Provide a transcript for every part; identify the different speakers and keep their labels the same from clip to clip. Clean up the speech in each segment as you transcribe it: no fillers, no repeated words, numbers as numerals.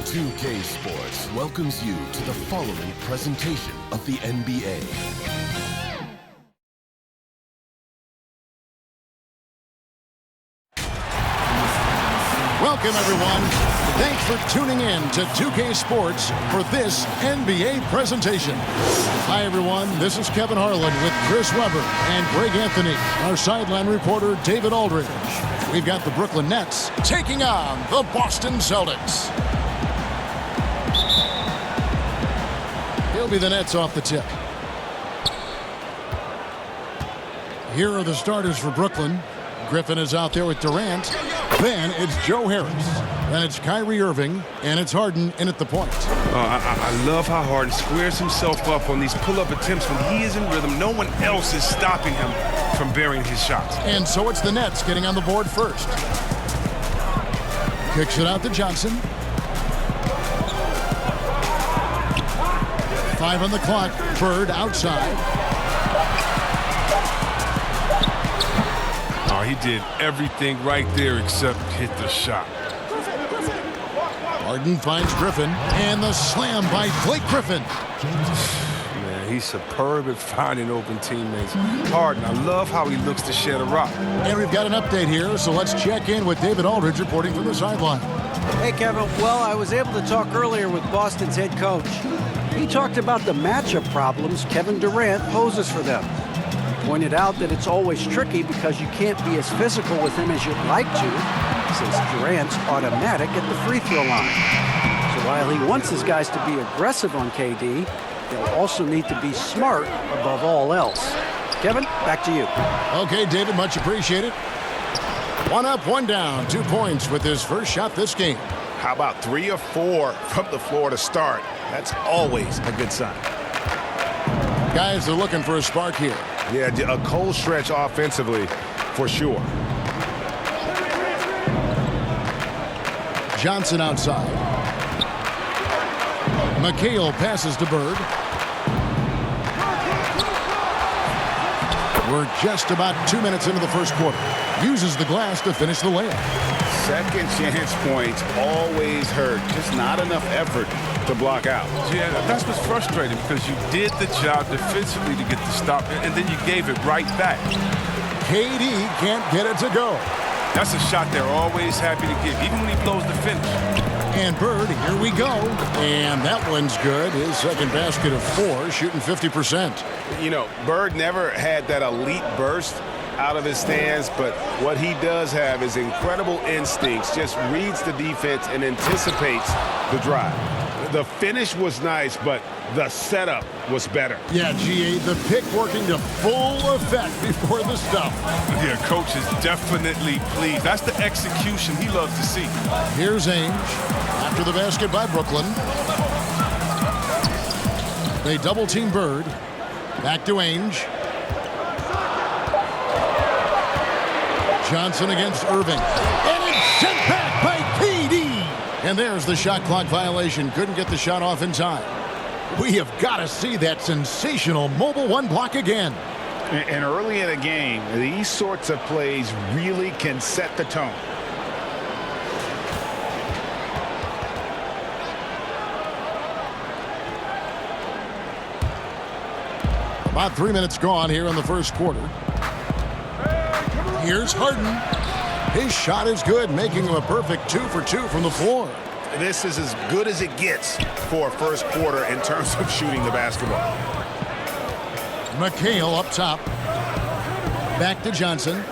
Speaker 1: 2K Sports welcomes you to the following presentation of the NBA.
Speaker 2: Welcome, everyone. Thanks for tuning in to 2K Sports for this NBA presentation. Hi, everyone. This is Kevin Harlan with Chris Webber and Greg Anthony, our sideline reporter, David Aldridge. We've got the Brooklyn Nets taking on the Boston Celtics. He'll be the Nets off the tip. Here are the starters for Brooklyn. Griffin is out there with Durant. Then it's Joe Harris. Then it's Kyrie Irving. And it's Harden in at the point.
Speaker 3: I love how Harden squares himself up on these pull-up attempts when he is in rhythm. No one else is stopping him from burying his shots.
Speaker 2: And so it's the Nets getting on the board first. Kicks it out to Johnson. 5 on the clock. Bird outside.
Speaker 3: Oh, he did everything right there except hit the shot.
Speaker 2: Harden finds Griffin, and the slam by Blake Griffin.
Speaker 3: Man, he's superb at finding open teammates. Harden, I love how he looks to shed a rock.
Speaker 2: And we've got an update here, so let's check in with David Aldridge reporting from the sideline.
Speaker 4: Hey, Kevin. Well, I was able to talk earlier with Boston's head coach. He talked about the matchup problems Kevin Durant poses for them. Pointed out that it's always tricky because you can't be as physical with him as you'd like to, since Durant's automatic at the free throw line. So while he wants his guys to be aggressive on KD, they'll also need to be smart above all else. Kevin, back to you.
Speaker 2: Okay, David, much appreciated. 1 up, 1 down, 2 points with his first shot this game.
Speaker 5: How about 3 or 4 from the floor to start? That's always a good sign.
Speaker 2: Guys are looking for a spark here.
Speaker 5: Yeah, a cold stretch offensively for sure.
Speaker 2: Johnson outside. McHale passes to Bird. We're just about 2 minutes into the first quarter. Uses the glass to finish the layup.
Speaker 5: Second chance points always hurt. Just not enough effort to block out.
Speaker 3: Yeah, that's what's frustrating because you did the job defensively to get the stop, and then you gave it right back.
Speaker 2: KD can't get it to go.
Speaker 3: That's a shot they're always happy to give, even when he blows the finish.
Speaker 2: And Bird, here we go. And that one's good. His second basket of 4, shooting 50%.
Speaker 5: You know, Bird never had that elite burst out of his stance, but what he does have is incredible instincts, just reads the defense and anticipates the drive. The finish was nice, but the setup was better.
Speaker 2: Yeah, GA, the pick working to full effect before the stuff.
Speaker 3: Yeah, coach is definitely pleased. That's the execution he loves to see.
Speaker 2: Here's Ainge after the basket by Brooklyn. They double-team Bird. Back to Ainge. Johnson against Irving. And it's sent back by KD. And there's the shot clock violation. Couldn't get the shot off in time. We have got to see that sensational mobile 1 block again.
Speaker 5: And early in a game, these sorts of plays really can set the tone.
Speaker 2: About 3 minutes gone here in the first quarter. Here's Harden. His shot is good, making him a perfect 2 for 2 from the floor.
Speaker 5: This is as good as it gets for a first quarter in terms of shooting the basketball.
Speaker 2: McHale up top. Back to Johnson.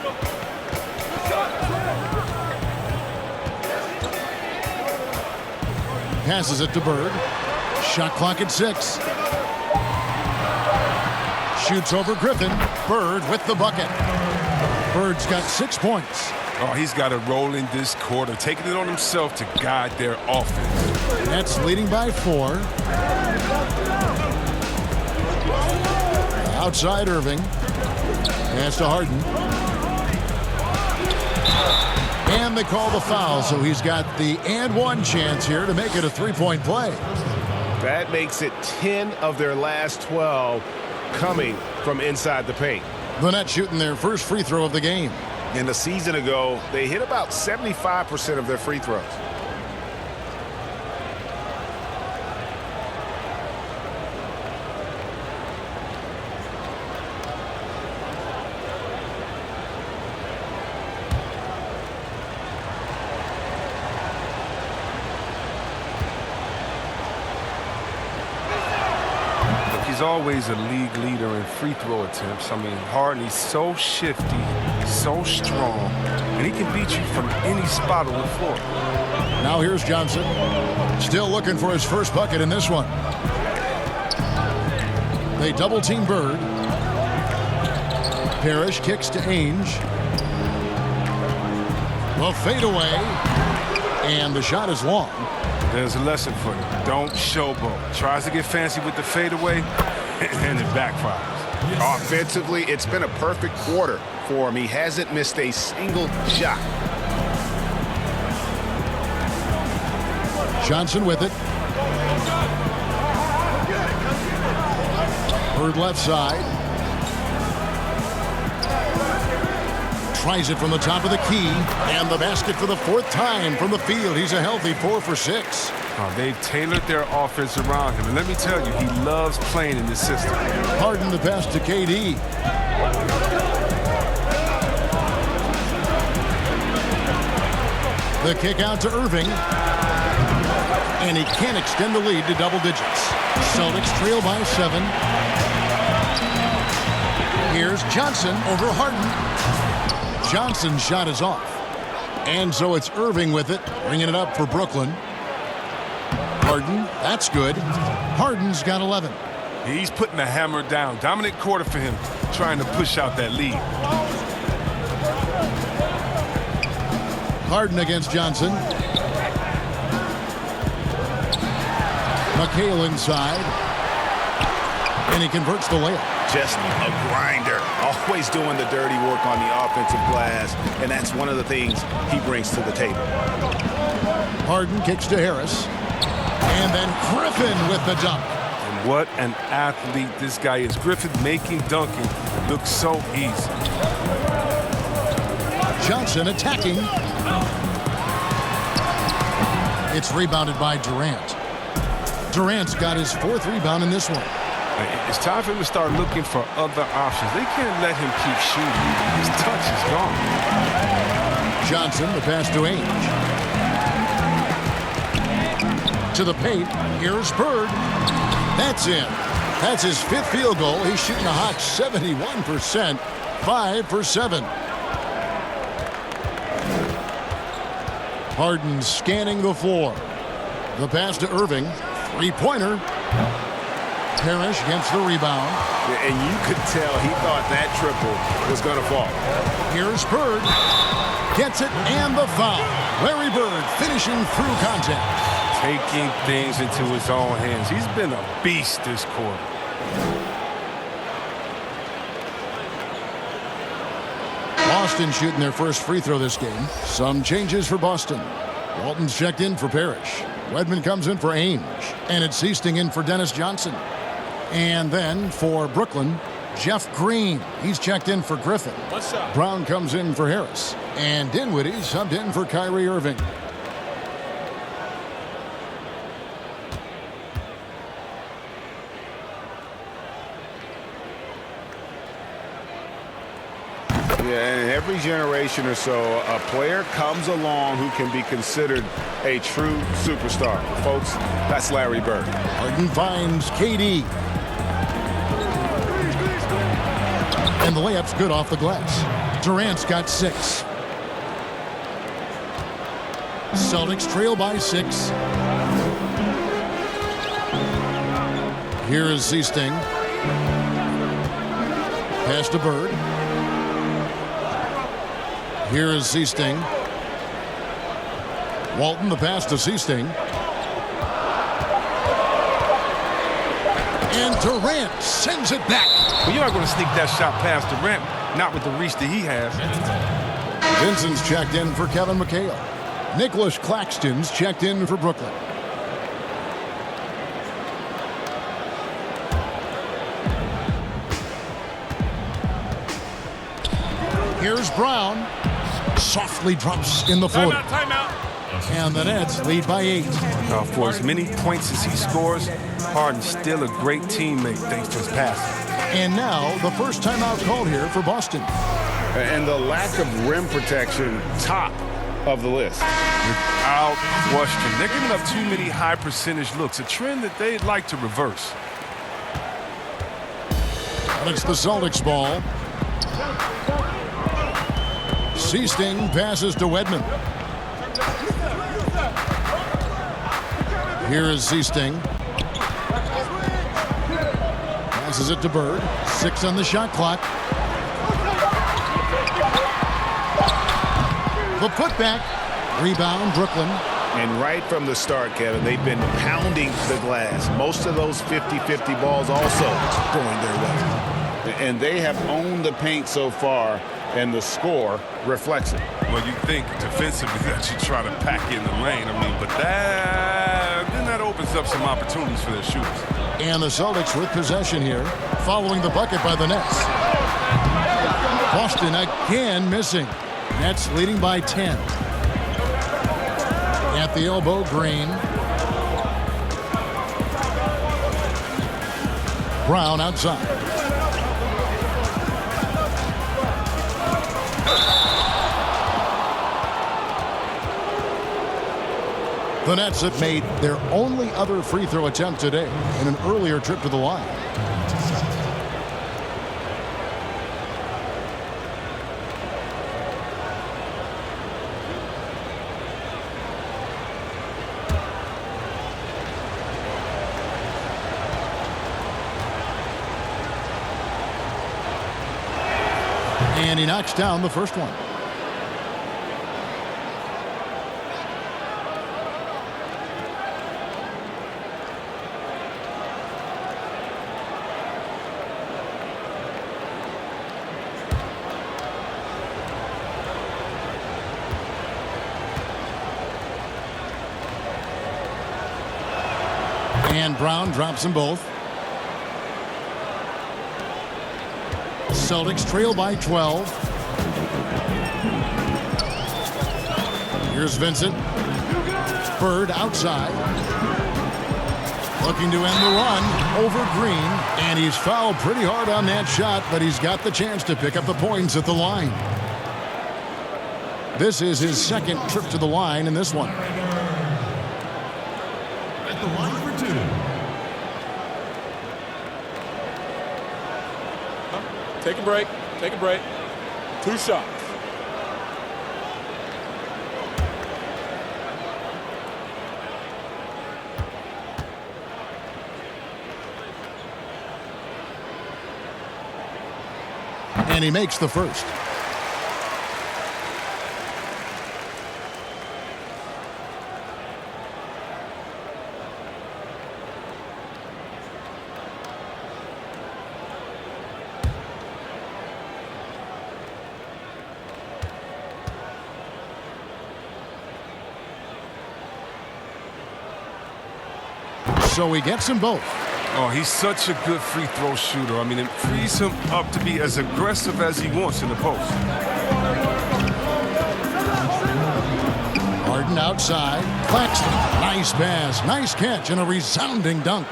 Speaker 2: Passes it to Bird. Shot clock at 6. Shoots over Griffin. Bird with the bucket. Bird's got 6 points.
Speaker 3: Oh, he's got to roll in this quarter, taking it on himself to guide their offense.
Speaker 2: Nets leading by 4. Outside Irving. Pass to Harden. And they call the foul, so he's got the and 1 chance here to make it a 3-point play.
Speaker 5: That makes it 10 of their last 12 coming from inside the paint.
Speaker 2: The Nets shooting their first free throw of the game.
Speaker 5: And a season ago, they hit about 75% of their free throws.
Speaker 3: is always a league leader in free throw attempts. I mean, Harden, he's so shifty, so strong, and he can beat you from any spot on the floor.
Speaker 2: Now here's Johnson. Still looking for his first bucket in this one. They double-team Bird. Parrish kicks to Ainge. The fadeaway. And the shot is long.
Speaker 3: There's a lesson for you. Don't showboat. Tries to get fancy with the fadeaway, and it backfires.
Speaker 5: Offensively, it's been a perfect quarter for him. He hasn't missed a single shot.
Speaker 2: Johnson with it. Bird left side. Tries it from the top of the key. And the basket for the fourth time from the field. He's a healthy 4 for 6.
Speaker 3: They've tailored their offense around him. And let me tell you, he loves playing in this system.
Speaker 2: Harden the pass to KD. The kick out to Irving. And he can't extend the lead to double digits. Celtics trail by 7. Here's Johnson over Harden. Johnson's shot is off. And so it's Irving with it, bringing it up for Brooklyn. Harden, that's good. Harden's got 11.
Speaker 3: He's putting the hammer down. Dominant quarter for him, trying to push out that lead.
Speaker 2: Harden against Johnson. McHale inside. And he converts the layup.
Speaker 5: Just a grinder. Always doing the dirty work on the offensive glass. And that's one of the things he brings to the table.
Speaker 2: Harden kicks to Harris. And then Griffin with the dunk.
Speaker 3: And what an athlete this guy is. Griffin making dunking look so easy.
Speaker 2: Johnson attacking. It's rebounded by Durant. Durant's got his 4th rebound in this one.
Speaker 3: It's time for him to start looking for other options. They can't let him keep shooting. His touch is gone.
Speaker 2: Johnson, the pass to Ainge. To the paint. Here's Bird. That's in. That's his 5th field goal. He's shooting a hot 71%. 5 for 7. Harden scanning the floor. The pass to Irving. 3-pointer. Parrish gets the rebound.
Speaker 5: And you could tell he thought that triple was going to fall.
Speaker 2: Here's Bird. Gets it and the foul. Larry Bird finishing through contact.
Speaker 3: Taking things into his own hands. He's been a beast this quarter.
Speaker 2: Boston shooting their first free throw this game. Some changes for Boston. Walton's checked in for Parrish. Wedman comes in for Ainge. And it's Seasting in for Dennis Johnson. And then for Brooklyn, Jeff Green. He's checked in for Griffin.
Speaker 6: What's up?
Speaker 2: Brown comes in for Harris. And Dinwiddie subbed in for Kyrie Irving.
Speaker 5: Yeah, and every generation or so, a player comes along who can be considered a true superstar. Folks, that's Larry Bird.
Speaker 2: Harden finds KD. And the layup's good off the glass. Durant's got 6. Celtics trail by 6. Here is Seasting. Pass to Bird. Here is Seasting. Walton, the pass to Seasting. And Durant sends it back.
Speaker 3: Well, you're not going to sneak that shot past Durant, not with the reach that he has.
Speaker 2: Vincent's checked in for Kevin McHale. Nicholas Claxton's checked in for Brooklyn. Here's Brown. Softly drops in the floor.
Speaker 6: Timeout.
Speaker 2: And the Nets lead by 8.
Speaker 3: For as many points as he scores, Harden's still a great teammate thanks to his passing.
Speaker 2: And now the first timeout called here for Boston.
Speaker 5: And the lack of rim protection, top of the list.
Speaker 3: Without question. They're giving up too many high percentage looks, a trend that they'd like to reverse.
Speaker 2: And it's the Celtics ball. Seasting passes to Wedman. Here is Seasting. Passes it to Bird. 6 on the shot clock. The putback. Rebound, Brooklyn.
Speaker 5: And right from the start, Kevin, they've been pounding the glass. Most of those 50-50 balls also going their way. And they have owned the paint so far, and the score reflects it.
Speaker 3: Well, you think defensively that you try to pack in the lane. I mean, but then that opens up some opportunities for their shooters.
Speaker 2: And the Celtics with possession here, following the bucket by the Nets. Boston again missing. Nets leading by 10. At the elbow, Green. Brown outside. The Nets have made their only other free throw attempt today in an earlier trip to the line. And he knocks down the first one. And Brown drops them both. Celtics trail by 12. Here's Vincent. Bird outside. Looking to end the run over Green. And he's fouled pretty hard on that shot, but he's got the chance to pick up the points at the line. This is his second trip to the line in this one.
Speaker 1: At the line for 2.
Speaker 6: Take a break. Take a break. 2 shots.
Speaker 2: And he makes the first. So he gets them both.
Speaker 3: Oh, he's such a good free throw shooter. I mean, it frees him up to be as aggressive as he wants in the post.
Speaker 2: Harden outside. Claxton. Nice pass. Nice catch and a resounding dunk.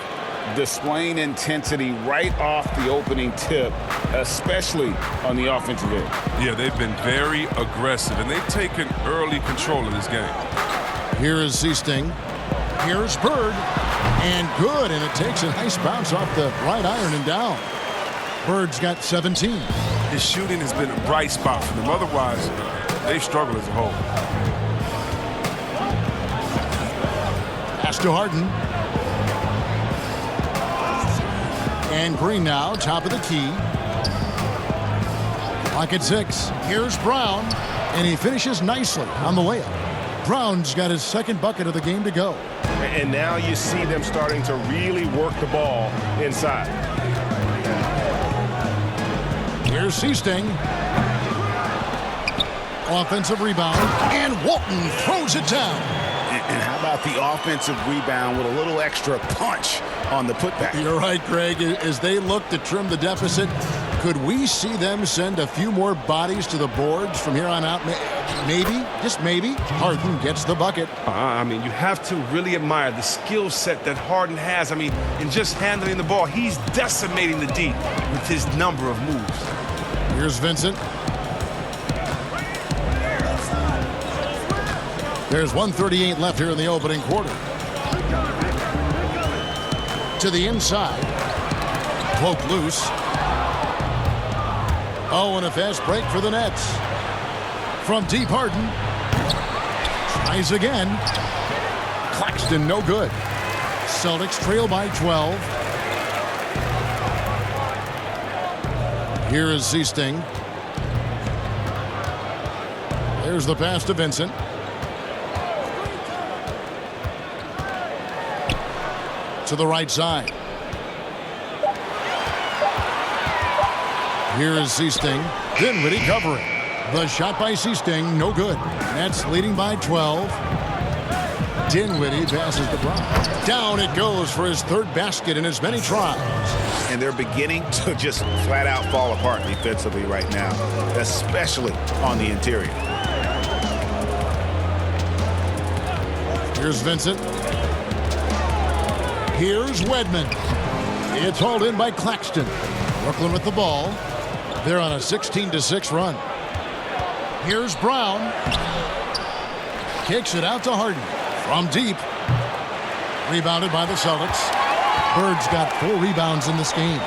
Speaker 5: Displaying intensity right off the opening tip, especially on the offensive end.
Speaker 3: Yeah, they've been very aggressive, and they've taken early control of this game.
Speaker 2: Here is Seasting. Here's Bird. And good, and it takes a nice bounce off the right iron and down. Bird's got 17.
Speaker 3: His shooting has been a bright spot for them. Otherwise, they've struggled as a whole.
Speaker 2: Pass to Harden. And Green now, top of the key. Clock at 6. Here's Brown, and he finishes nicely on the layup. Brown's got his second bucket of the game to go.
Speaker 5: And now you see them starting to really work the ball inside.
Speaker 2: Here's Seasting. Offensive rebound, and Walton throws it down.
Speaker 5: And how about the offensive rebound with a little extra punch on the putback?
Speaker 2: You're right, Greg. As they look to trim the deficit, could we see them send a few more bodies to the boards from here on out? Maybe, just maybe, Harden gets the bucket.
Speaker 3: I mean, you have to really admire the skill set that Harden has. I mean, in just handling the ball, he's decimating the D with his number of moves.
Speaker 2: Here's Vincent. There's 1:38 left here in the opening quarter. To the inside. Poke loose. Oh, and a fast break for the Nets. From deep, Harden. Tries again. Claxton, no good. Celtics trail by 12. Here is Seasting. There's the pass to Vincent. To the right side. Here is Seasting. Dinwiddie covering. The shot by Seasting, no good. Nets leading by 12. Dinwiddie passes to Brown. Down it goes for his third basket in as many tries.
Speaker 5: And they're beginning to just flat out fall apart defensively right now, especially on the interior.
Speaker 2: Here's Vincent. Here's Wedman. It's hauled in by Claxton. Brooklyn with the ball. They're on a 16-6 run. Here's Brown. Kicks it out to Harden. From deep. Rebounded by the Celtics. Bird's got 4 rebounds in this game.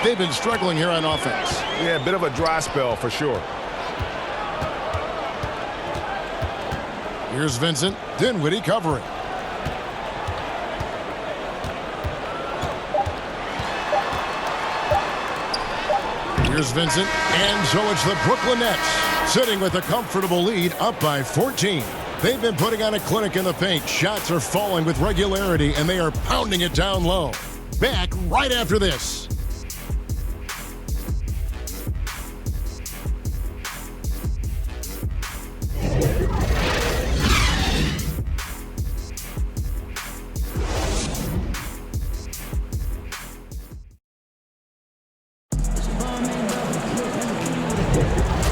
Speaker 2: They've been struggling here on offense.
Speaker 5: Yeah, a bit of a dry spell for sure.
Speaker 2: Here's Vincent. Dinwiddie covering. Here's Vincent. And so it's the Brooklyn Nets sitting with a comfortable lead, up by 14. They've been putting on a clinic in the paint. Shots are falling with regularity, and they are pounding it down low. Back right after this.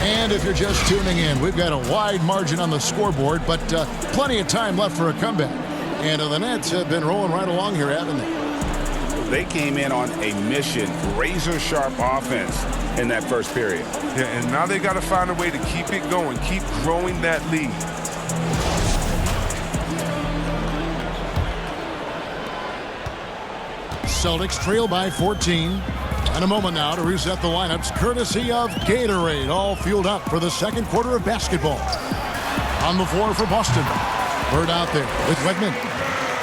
Speaker 2: And if you're just tuning in, we've got a wide margin on the scoreboard, but plenty of time left for a comeback. And the Nets have been rolling right along here, haven't they?
Speaker 5: They came in on a mission, razor-sharp offense in that first period.
Speaker 3: Yeah, and now they got to find a way to keep it going, keep growing that lead.
Speaker 2: Celtics trail by 14. And a moment now to reset the lineups, courtesy of Gatorade, all fueled up for the second quarter of basketball. On the floor for Boston. Bird out there with Wedman.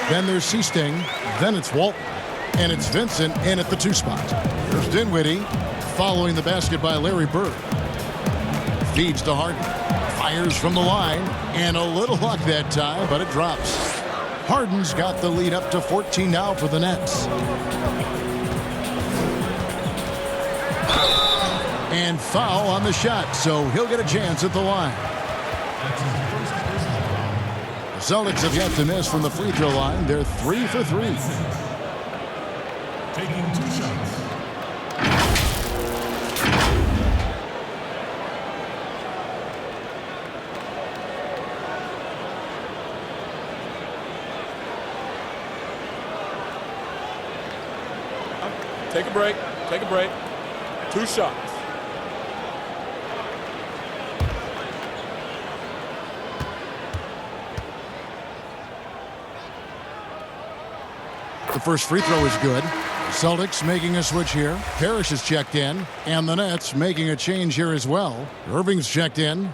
Speaker 2: Then there's Seasting. Then it's Walton. And it's Vincent in at the 2 spot. Here's Dinwiddie following the basket by Larry Bird. Feeds to Harden. Fires from the line. And a little luck that time, but it drops. Harden's got the lead up to 14 now for the Nets. And foul on the shot, so he'll get a chance at the line. The Celtics have yet to miss from the free throw line. They're 3 for 3.
Speaker 1: Taking 2 shots.
Speaker 6: Take a break. Take a break. 2 shots.
Speaker 2: The first free throw is good. Celtics making a switch here. Parrish is checked in. And the Nets making a change here as well. Irving's checked in.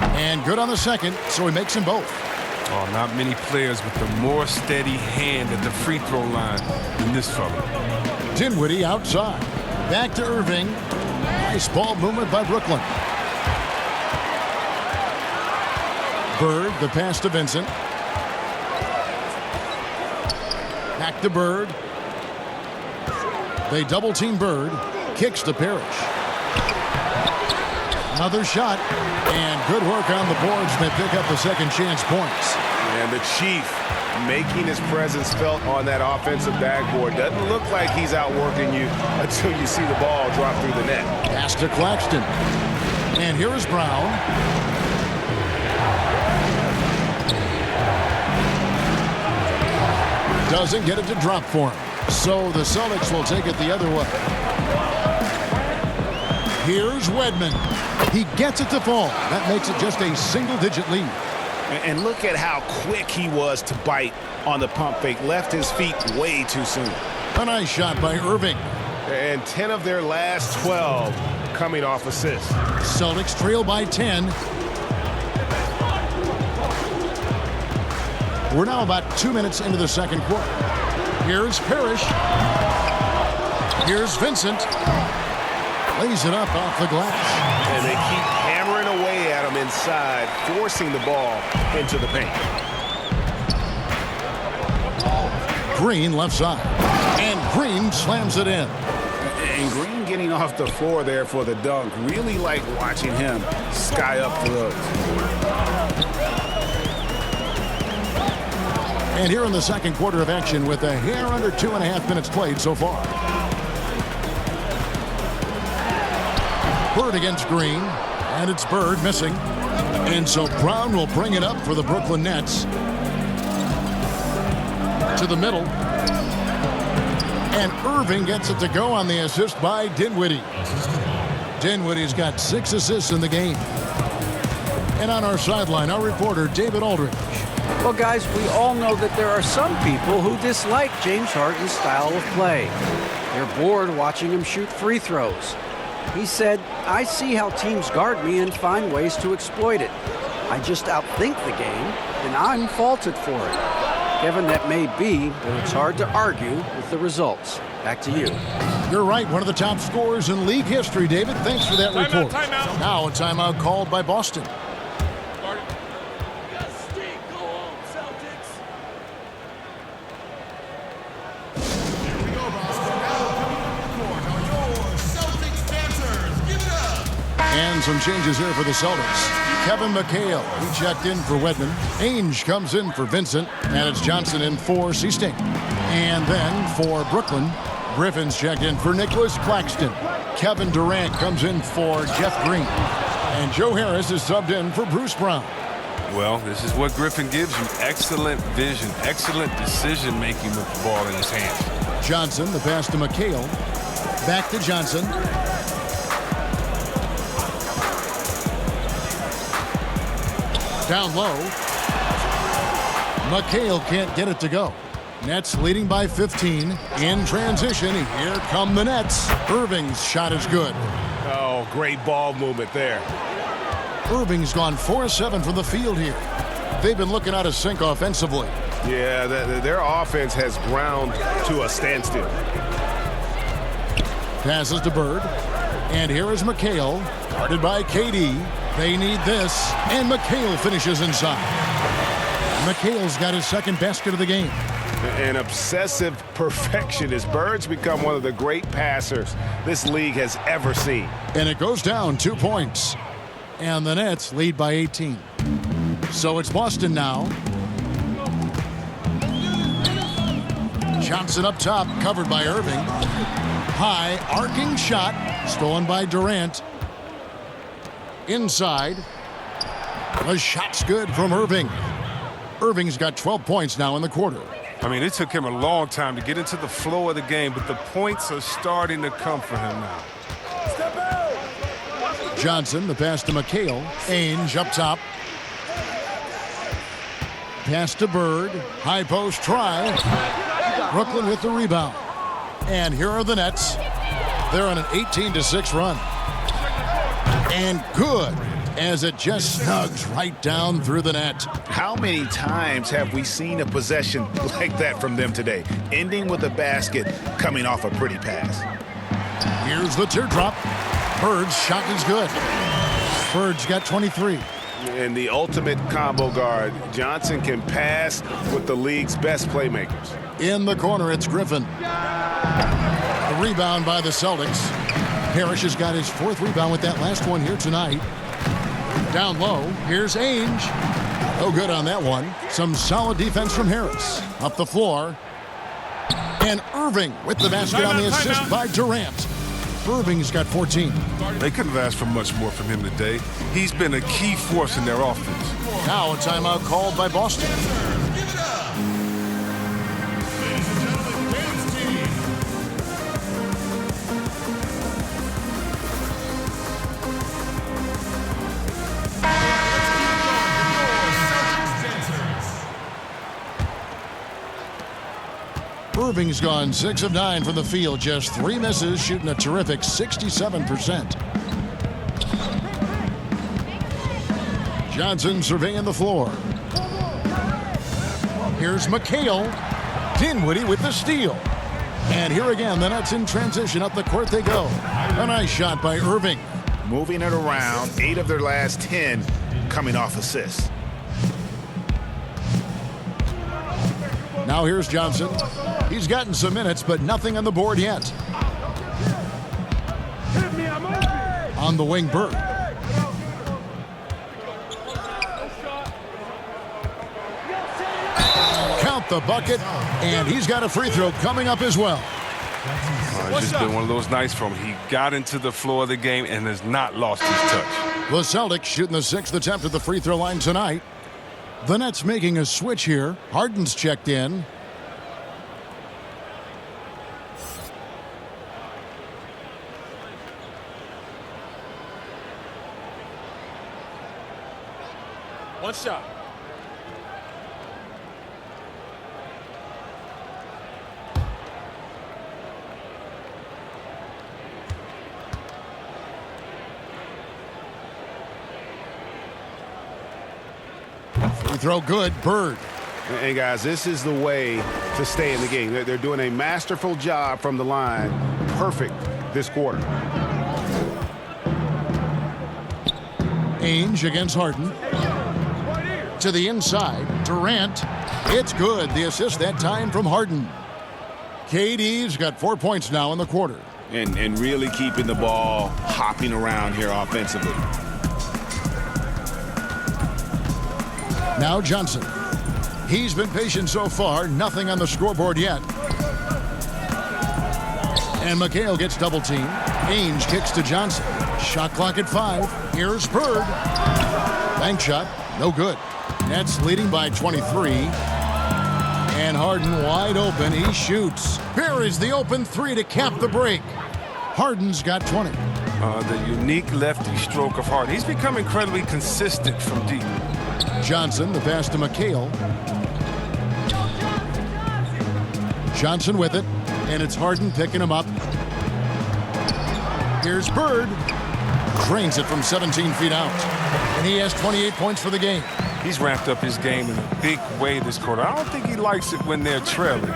Speaker 2: And good on the second, so he makes them both.
Speaker 3: Oh, not many players with a more steady hand at the free throw line than this fella.
Speaker 2: Dinwiddie outside. Back to Irving. Nice ball movement by Brooklyn. Bird, the pass to Vincent. Back to Bird. They double team Bird. Kicks to Parrish. Another shot. And good work on the boards. They pick up the second chance points.
Speaker 5: And the Chief making his presence felt on that offensive backboard. Doesn't look like he's outworking you until you see the ball drop through the net.
Speaker 2: Pass to Claxton. And here is Brown. Doesn't get it to drop for him. So the Celtics will take it the other way. Here's Wedman. He gets it to fall. That makes it just a single-digit lead.
Speaker 5: And look at how quick he was to bite on the pump fake. Left his feet way too soon.
Speaker 2: A nice shot by Irving.
Speaker 5: And 10 of their last 12 coming off assists.
Speaker 2: Celtics trail by 10. We're now about 2 minutes into the second quarter. Here's Parrish. Here's Vincent. Lays it up off the glass.
Speaker 5: And they keep hammering away at him inside, forcing the ball into the paint.
Speaker 2: Green left side. And Green slams it in.
Speaker 5: And Green getting off the floor there for the dunk. Really like watching him sky up for those.
Speaker 2: And here in the second quarter of action with a hair under 2.5 minutes played so far. Bird against Green, and it's Bird missing. And so Brown will bring it up for the Brooklyn Nets. To the middle. And Irving gets it to go on the assist by Dinwiddie. Dinwiddie's got 6 assists in the game. And on our sideline, our reporter, David Aldridge.
Speaker 4: Well, guys, we all know that there are some people who dislike James Harden's style of play. They're bored watching him shoot free throws. He said, "I see how teams guard me and find ways to exploit it. I just outthink the game, and I'm faulted for it." Kevin, that may be, but it's hard to argue with the results. Back to you.
Speaker 2: You're right, one of the top scorers in league history, David. Thanks for that report.
Speaker 6: Timeout.
Speaker 2: Now a timeout called by Boston. And some changes here for the Celtics. Kevin McHale, he checked in for Wedman. Ainge comes in for Vincent. And it's Johnson in for Seasting. And then for Brooklyn, Griffin's checked in for Nicholas Claxton. Kevin Durant comes in for Jeff Green. And Joe Harris is subbed in for Bruce Brown.
Speaker 3: Well, this is what Griffin gives you. Excellent vision, excellent decision-making with the ball in his hands.
Speaker 2: Johnson, the pass to McHale. Back to Johnson. Down low. McHale can't get it to go. Nets leading by 15. In transition, here come the Nets. Irving's shot is good.
Speaker 5: Oh, great ball movement there.
Speaker 2: Irving's gone 4-7 from the field here. They've been looking out of sync offensively.
Speaker 5: Yeah, their offense has ground to a standstill.
Speaker 2: Passes to Bird. And here is McHale. Guarded by KD. They need this. And McHale finishes inside. McHale's got his second basket of the game.
Speaker 5: An obsessive perfectionist. Bird's become one of the great passers this league has ever seen.
Speaker 2: And it goes down 2 points. And the Nets lead by 18. So it's Boston now. Johnson up top, covered by Irving. High, arcing shot, stolen by Durant. Inside. The shot's good from Irving. Irving's got 12 points now in the quarter.
Speaker 3: I mean, it took him a long time to get into the flow of the game, but the points are starting to come for him now.
Speaker 2: Johnson, the pass to McHale. Ainge up top. Pass to Bird. High post try. Brooklyn with the rebound. And here are the Nets. They're on an 18-6 run. And good, as it just snugs right down through the net.
Speaker 5: How many times have we seen a possession like that from them today, ending with a basket coming off a pretty pass?
Speaker 2: Here's the teardrop. Bird's shot is good. Bird's got 23.
Speaker 5: And the ultimate combo guard, Johnson can pass with the league's best playmakers.
Speaker 2: In the corner, it's Griffin. The rebound by the Celtics. Parrish has got his 4th rebound with that last one here tonight. Down low, here's Ainge. No good on that one. Some solid defense from Harris. Up the floor. And Irving with the basket on the assist by Durant. Irving's got 14.
Speaker 3: They couldn't have asked for much more from him today. He's been a key force in their offense.
Speaker 2: Now a timeout called by Boston. Irving's gone 6 of 9 from the field, just 3 misses, shooting a terrific 67%. Johnson surveying the floor. Here's McHale. Dinwiddie with the steal. And here again, the Nets in transition. Up the court they go. A nice shot by Irving.
Speaker 5: Moving it around, 8 of their last 10 coming off assists.
Speaker 2: Now here's Johnson. He's gotten some minutes, but nothing on the board yet. On the wing, Bird. Count the bucket, and he's got a free throw coming up as well.
Speaker 3: It's just been one of those nights from him. He got into the floor of the game and has not lost his touch.
Speaker 2: The Celtics shooting the 6th attempt at the free throw line tonight. The Nets making a switch here. Harden's checked in.
Speaker 6: One shot.
Speaker 2: Free throw good. Bird.
Speaker 5: And guys, this is the way to stay in the game. They're doing a masterful job from the line. Perfect this quarter.
Speaker 2: Ainge against Harden. To the inside. Durant. It's good. The assist that time from Harden. KD's got 4 points now in the quarter.
Speaker 5: And really keeping the ball hopping around here offensively.
Speaker 2: Now Johnson. He's been patient so far. Nothing on the scoreboard yet. And McHale gets double teamed. Ainge kicks to Johnson. Shot clock at 5. Here's Bird. Bank shot. No good. Nets leading by 23. And Harden wide open. He shoots. Here is the open 3 to cap the break. Harden's got 20.
Speaker 3: The unique lefty stroke of Harden. He's become incredibly consistent from deep.
Speaker 2: Johnson, the pass to McHale. Johnson with it, and it's Harden picking him up. Here's Bird. Cranes it from 17 feet out. And he has 28 points for the game.
Speaker 3: He's ramped up his game in a big way this quarter. I don't think he likes it when they're trailing.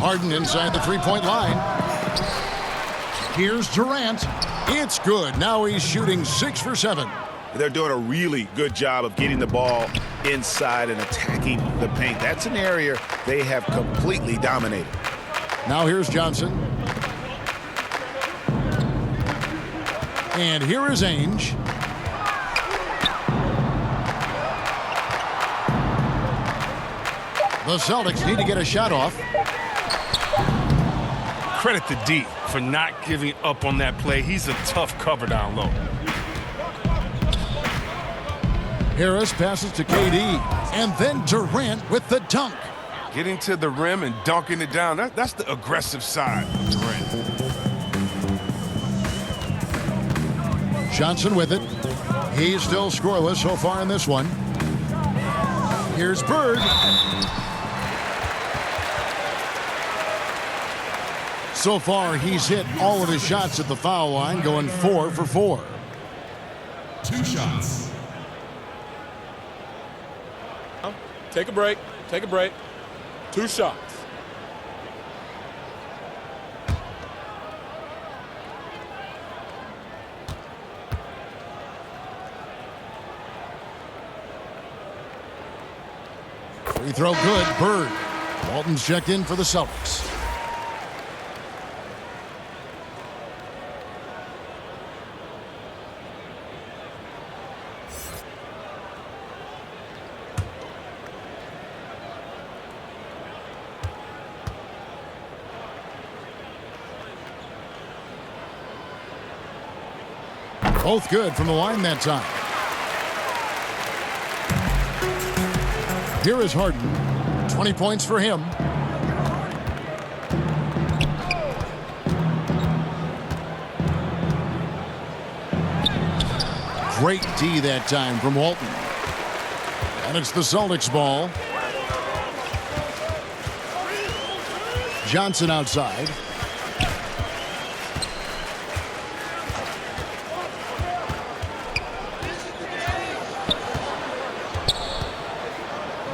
Speaker 2: Harden inside the three-point line. Here's Durant. It's good. Now he's shooting 6 for 7.
Speaker 5: They're doing a really good job of getting the ball inside and attacking the paint. That's an area they have completely dominated.
Speaker 2: Now here's Johnson. And here is Ainge. The Celtics need to get a shot off.
Speaker 3: Credit to D for not giving up on that play. He's a tough cover down low.
Speaker 2: Harris passes to KD. And then Durant with the dunk.
Speaker 3: Getting to the rim and dunking it down, that's the aggressive side of Durant.
Speaker 2: Johnson with it. He's still scoreless so far in this one. Here's Bird. So far, he's hit all of his shots at the foul line, going 4 for 4.
Speaker 1: 2 shots.
Speaker 6: Take a break. Take a break. 2 shots.
Speaker 2: Free throw good. Bird. Walton's checked in for the Celtics. Both good from the line that time. Here is Harden. 20 points for him. Great D that time from Walton. And it's the Celtics ball. Johnson outside.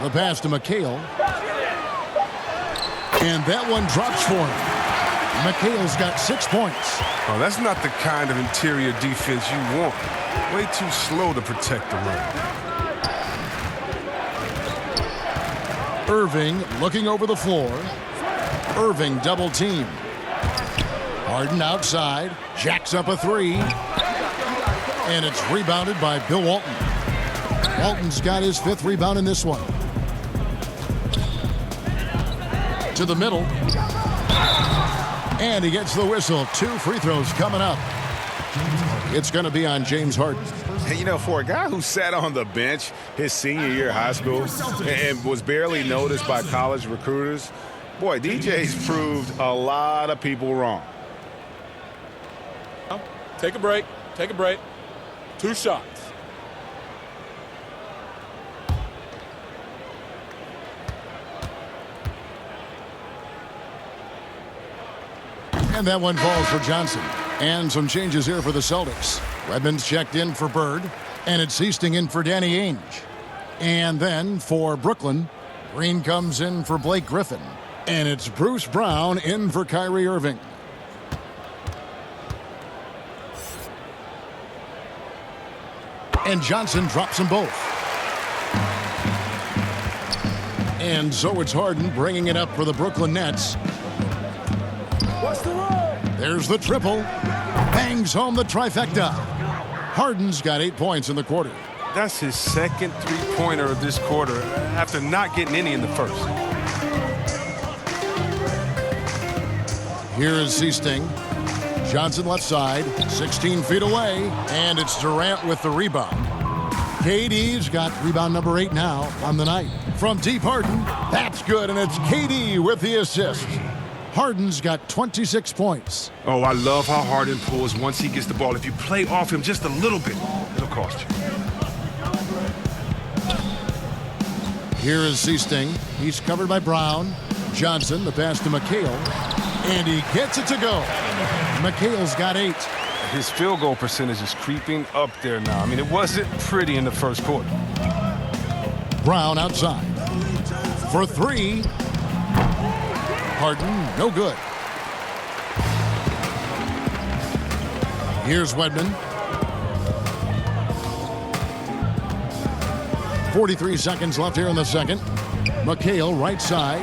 Speaker 2: The pass to McHale. And that one drops for him. McHale's got 6 points.
Speaker 3: Oh, that's not the kind of interior defense you want. Way too slow to protect the rim.
Speaker 2: Irving looking over the floor. Irving double team. Harden outside. Jacks up a three. And it's rebounded by Bill Walton. Walton's got his 5th rebound in this one. To the middle. And he gets the whistle. 2 free throws coming up. It's going to be on James Harden.
Speaker 5: You know, for a guy who sat on the bench his senior year of high school and was barely noticed by college recruiters, boy, DJ's proved a lot of people wrong.
Speaker 6: Take a break. Take a break. 2 shots.
Speaker 2: And that one falls for Johnson. And some changes here for the Celtics. Redmond's checked in for Bird. And it's Easting in for Danny Ainge. And then for Brooklyn, Green comes in for Blake Griffin. And it's Bruce Brown in for Kyrie Irving. And Johnson drops them both. And so it's Harden bringing it up for the Brooklyn Nets. There's the triple. Bangs home the trifecta. Harden's got 8 points in the quarter.
Speaker 3: That's his 2nd three-pointer of this quarter after not getting any in the first.
Speaker 2: Here is Easting. Johnson left side, 16 feet away, and it's Durant with the rebound. KD's got rebound number 8 now on the night. From deep Harden, that's good, and it's KD with the assist. Harden's got 26 points.
Speaker 3: Oh, I love how Harden pulls once he gets the ball. If you play off him just a little bit, it'll cost you.
Speaker 2: Here is Easting. He's covered by Brown. Johnson, the pass to McHale. And he gets it to go. McHale's got 8.
Speaker 3: His field goal percentage is creeping up there now. I mean, it wasn't pretty in the first quarter.
Speaker 2: Brown outside. For 3. Harden, no good. Here's Wedman. 43 seconds left here in the second. McHale, right side.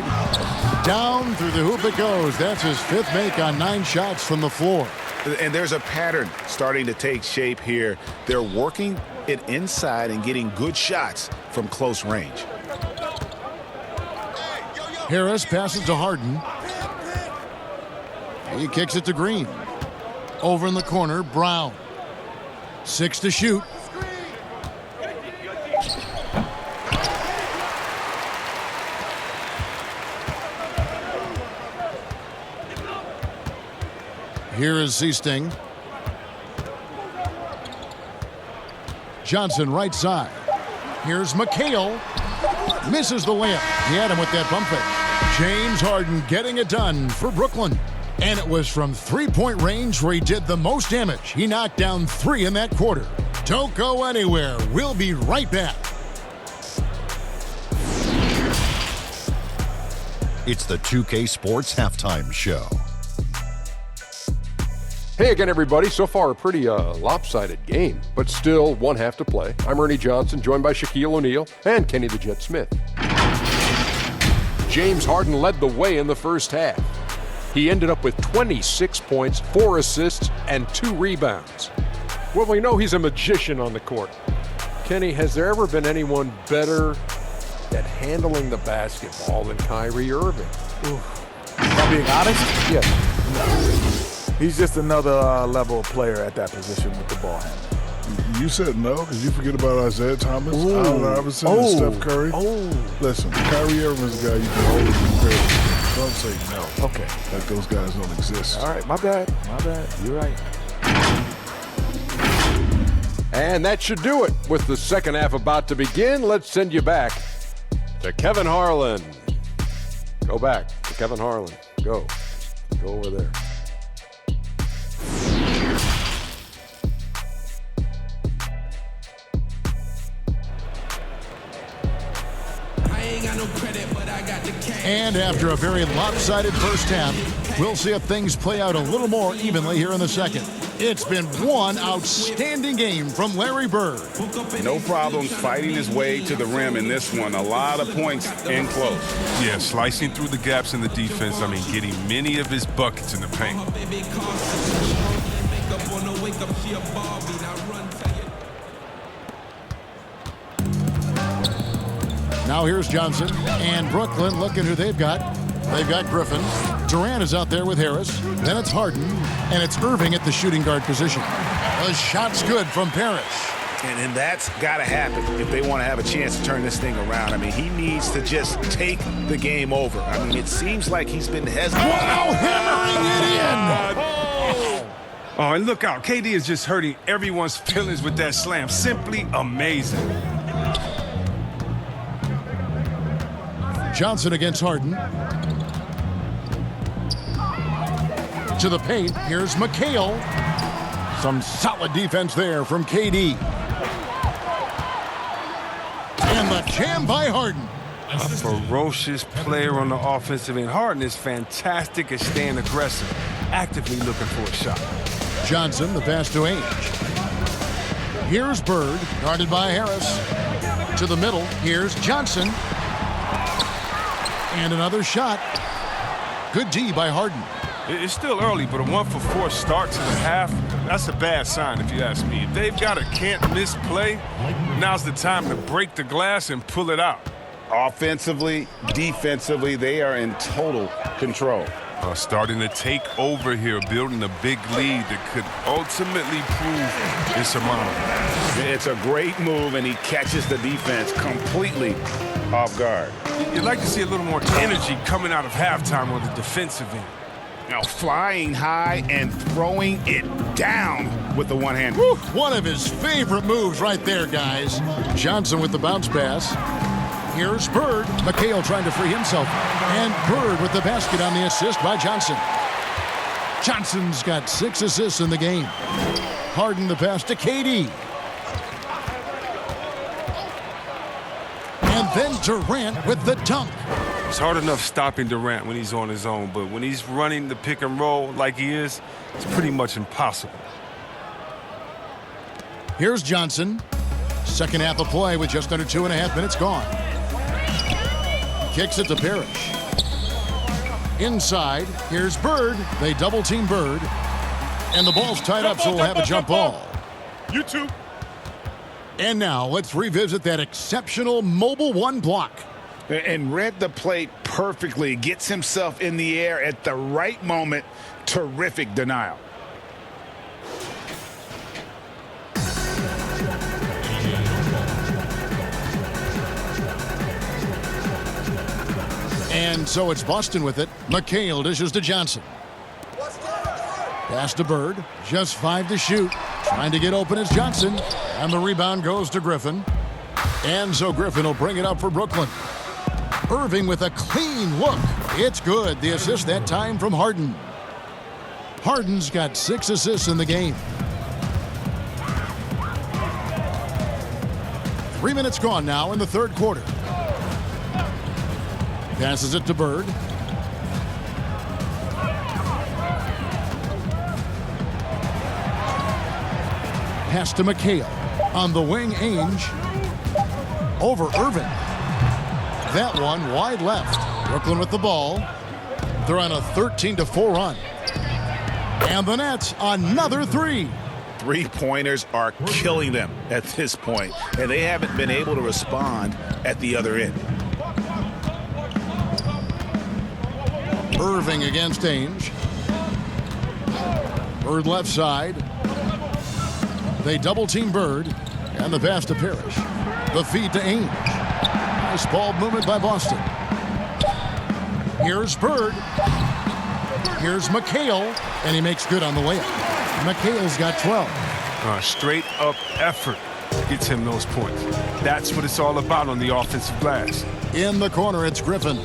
Speaker 2: Down through the hoop it goes. That's his 5th make on 9 shots from the floor.
Speaker 5: And there's a pattern starting to take shape here. They're working it inside and getting good shots from close range.
Speaker 2: Harris passes to Harden. He kicks it to Green. Over in the corner, Brown. 6 to shoot. Here is Easting. Johnson right side. Here's McHale. Misses the layup. He had him with that pump fake. James Harden getting it done for Brooklyn. And it was from 3-point range where he did the most damage. He knocked down 3 in that quarter. Don't go anywhere. We'll be right back.
Speaker 7: It's the 2K Sports Halftime Show.
Speaker 8: Hey again, everybody. So far, a pretty lopsided game, but still 1 half to play. I'm Ernie Johnson, joined by Shaquille O'Neal and Kenny the Jet Smith. James Harden led the way in the first half. He ended up with 26 points, 4 assists, and 2 rebounds. Well, we know he's a magician on the court. Kenny, has there ever been anyone better at handling the basketball than Kyrie Irving?
Speaker 9: If I'm being honest?
Speaker 8: Yes.
Speaker 9: He's just another level player at that position with the ball handle.
Speaker 10: You said no because you forget about Isaiah Thomas, Allen Iverson, and Steph Curry. Listen, Kyrie Irving's a guy you can always compare to. Don't say no.
Speaker 9: Okay.
Speaker 10: Like those guys don't exist.
Speaker 9: All right, my bad. You're right.
Speaker 8: And that should do it. With the second half about to begin, let's send you back to Kevin Harlan. Go back to Kevin Harlan. Go over there.
Speaker 2: And after a very lopsided first half, we'll see if things play out a little more evenly here in the second. It's been one outstanding game from Larry Bird.
Speaker 5: No problems fighting his way to the rim in this one. A lot of points in close.
Speaker 3: Yeah, slicing through the gaps in the defense. I mean, getting many of his buckets in the paint.
Speaker 2: Now here's Johnson, and Brooklyn looking who they've got. They've got Griffin. Durant is out there with Harris. Then it's Harden, and it's Irving at the shooting guard position. The shot's good from Paris.
Speaker 5: And that's got to happen if they want to have a chance to turn this thing around. I mean, he needs to just take the game over. I mean, it seems like he's been hesitant.
Speaker 2: Wow, hammering it in!
Speaker 3: Oh, and look out. KD is just hurting everyone's feelings with that slam. Simply amazing.
Speaker 2: Johnson against Harden. To the paint, here's McHale. Some solid defense there from KD. And the jam by Harden.
Speaker 3: A ferocious player on the offensive end. Harden is fantastic at staying aggressive, actively looking for a shot.
Speaker 2: Johnson, the pass to Ainge. Here's Bird, guarded by Harris. To the middle, here's Johnson. And another shot. Good D by Harden.
Speaker 3: It's still early, but a 1-for-4 start to the half, that's a bad sign if you ask me. If they've got a can't-miss play, now's the time to break the glass and pull it out.
Speaker 5: Offensively, defensively, they are in total control.
Speaker 3: Starting to take over here, building a big lead that could ultimately prove insurmountable.
Speaker 5: It's a great move, and he catches the defense completely off guard.
Speaker 3: You'd like to see a little more energy coming out of halftime on the defensive end.
Speaker 5: Now flying high and throwing it down with the one hand.
Speaker 2: Woo, one of his favorite moves right there, guys. Johnson with the bounce pass. Here's Bird. McHale trying to free himself. And Bird with the basket on the assist by Johnson. Johnson's got 6 assists in the game. Harden the pass to KD. And then Durant with the dunk.
Speaker 3: It's hard enough stopping Durant when he's on his own, but when he's running the pick and roll like he is, it's pretty much impossible.
Speaker 2: Here's Johnson. Second half of play with just under 2.5 minutes gone. Kicks it to Parrish. Inside, here's Bird. They double-team Bird. And the ball's tied up, so we'll have a jump ball.
Speaker 3: You too.
Speaker 2: And now let's revisit that exceptional mobile one block.
Speaker 5: And read the play perfectly. Gets himself in the air at the right moment. Terrific denial.
Speaker 2: And so it's Boston with it. McHale dishes to Johnson. Pass to Bird. Just 5 to shoot. Trying to get open is Johnson. And the rebound goes to Griffin. And so Griffin will bring it up for Brooklyn. Irving with a clean look. It's good. The assist that time from Harden. Harden's got 6 assists in the game. 3 minutes gone now in the third quarter. Passes it to Bird. Pass to McHale. On the wing, Ainge. Over Irving. That one wide left. Brooklyn with the ball. They're on a 13-4 run. And the Nets, another 3.
Speaker 5: Three-pointers are killing them at this point, and they haven't been able to respond at the other end.
Speaker 2: Irving against Ainge. Bird left side. They double-team Bird. And the pass to Parrish. The feed to Ainge. Nice ball movement by Boston. Here's Bird. Here's McHale. And he makes good on the layup. McHale's got 12.
Speaker 3: Straight-up effort gets him those points. That's what it's all about on the offensive glass.
Speaker 2: In the corner, it's Griffin.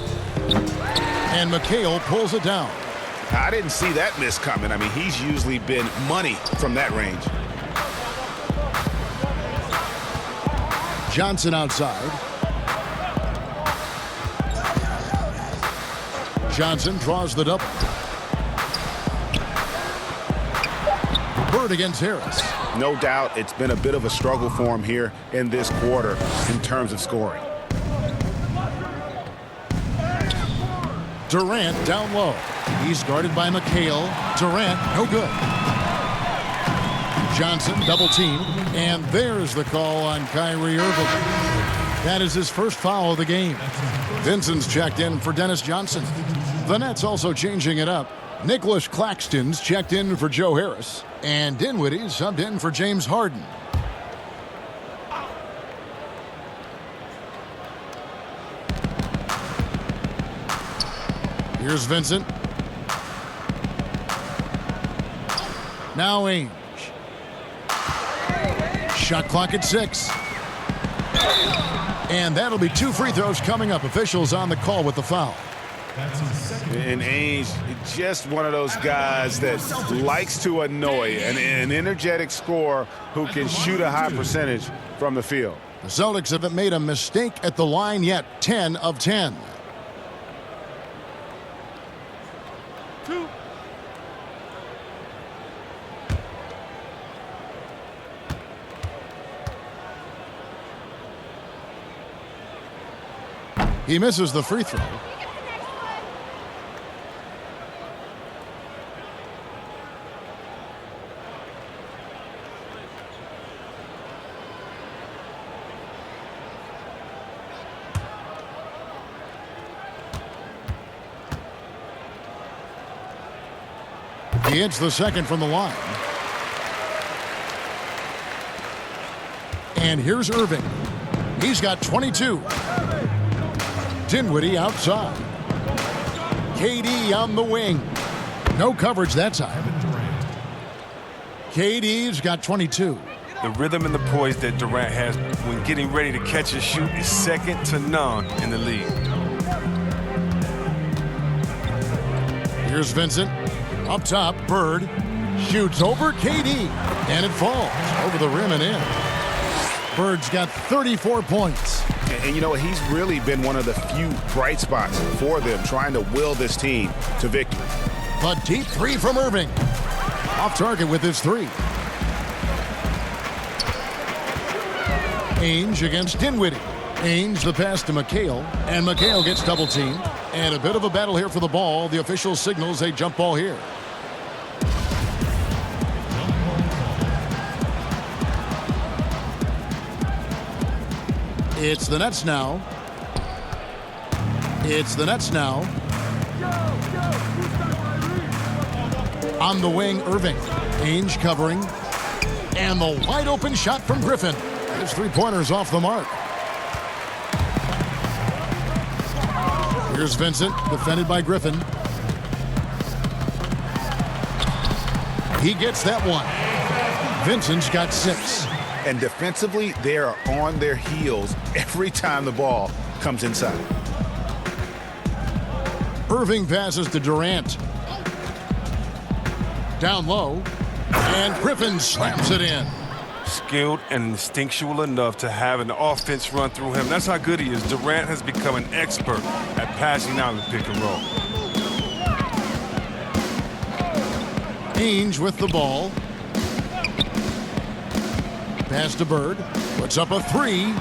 Speaker 2: And McHale pulls it down.
Speaker 5: I didn't see that miss coming. I mean, he's usually been money from that range.
Speaker 2: Johnson outside. Johnson draws the double. Bird against Harris.
Speaker 5: No doubt it's been a bit of a struggle for him here in this quarter in terms of scoring.
Speaker 2: Durant down low. He's guarded by McHale. Durant, no good. Johnson double teamed. And there's the call on Kyrie Irving. That is his first foul of the game. Vincent's checked in for Dennis Johnson. The Nets also changing it up. Nicholas Claxton's checked in for Joe Harris. And Dinwiddie subbed in for James Harden. Here's Vincent. Now Ainge. Shot clock at 6. And that'll be 2 free throws coming up. Officials on the call with the foul.
Speaker 5: And Ainge, just one of those guys that likes to annoy, an energetic scorer who can shoot a high percentage from the field.
Speaker 2: The Celtics haven't made a mistake at the line yet. 10 of 10. He misses the free throw. He hits the second from the line. And here's Irving. He's got 22. Dinwiddie outside. KD on the wing. No coverage that time. KD's got 22.
Speaker 3: The rhythm and the poise that Durant has when getting ready to catch and shoot is second to none in the league.
Speaker 2: Here's Vincent. Up top, Bird shoots over KD. And it falls over the rim and in. Bird's got 34 points.
Speaker 5: And you know, he's really been one of the few bright spots for them, trying to will this team to victory.
Speaker 2: A deep three from Irving. Off target with his three. Ainge against Dinwiddie. Ainge the pass to McHale. And McHale gets double teamed. And a bit of a battle here for the ball. The official signals a jump ball here. It's the Nets now. It's the Nets now. On the wing, Irving. Ainge covering. And the wide open shot from Griffin. His three-pointers off the mark. Here's Vincent, defended by Griffin. He gets that one. Vincent's got 6.
Speaker 5: And defensively, they are on their heels every time the ball comes inside.
Speaker 2: Irving passes to Durant. Down low. And Griffin slams it in.
Speaker 3: Skilled and instinctual enough to have an offense run through him. That's how good he is. Durant has become an expert at passing out in the pick and roll.
Speaker 2: Ainge with the ball. Pass to Bird. Puts up a 3.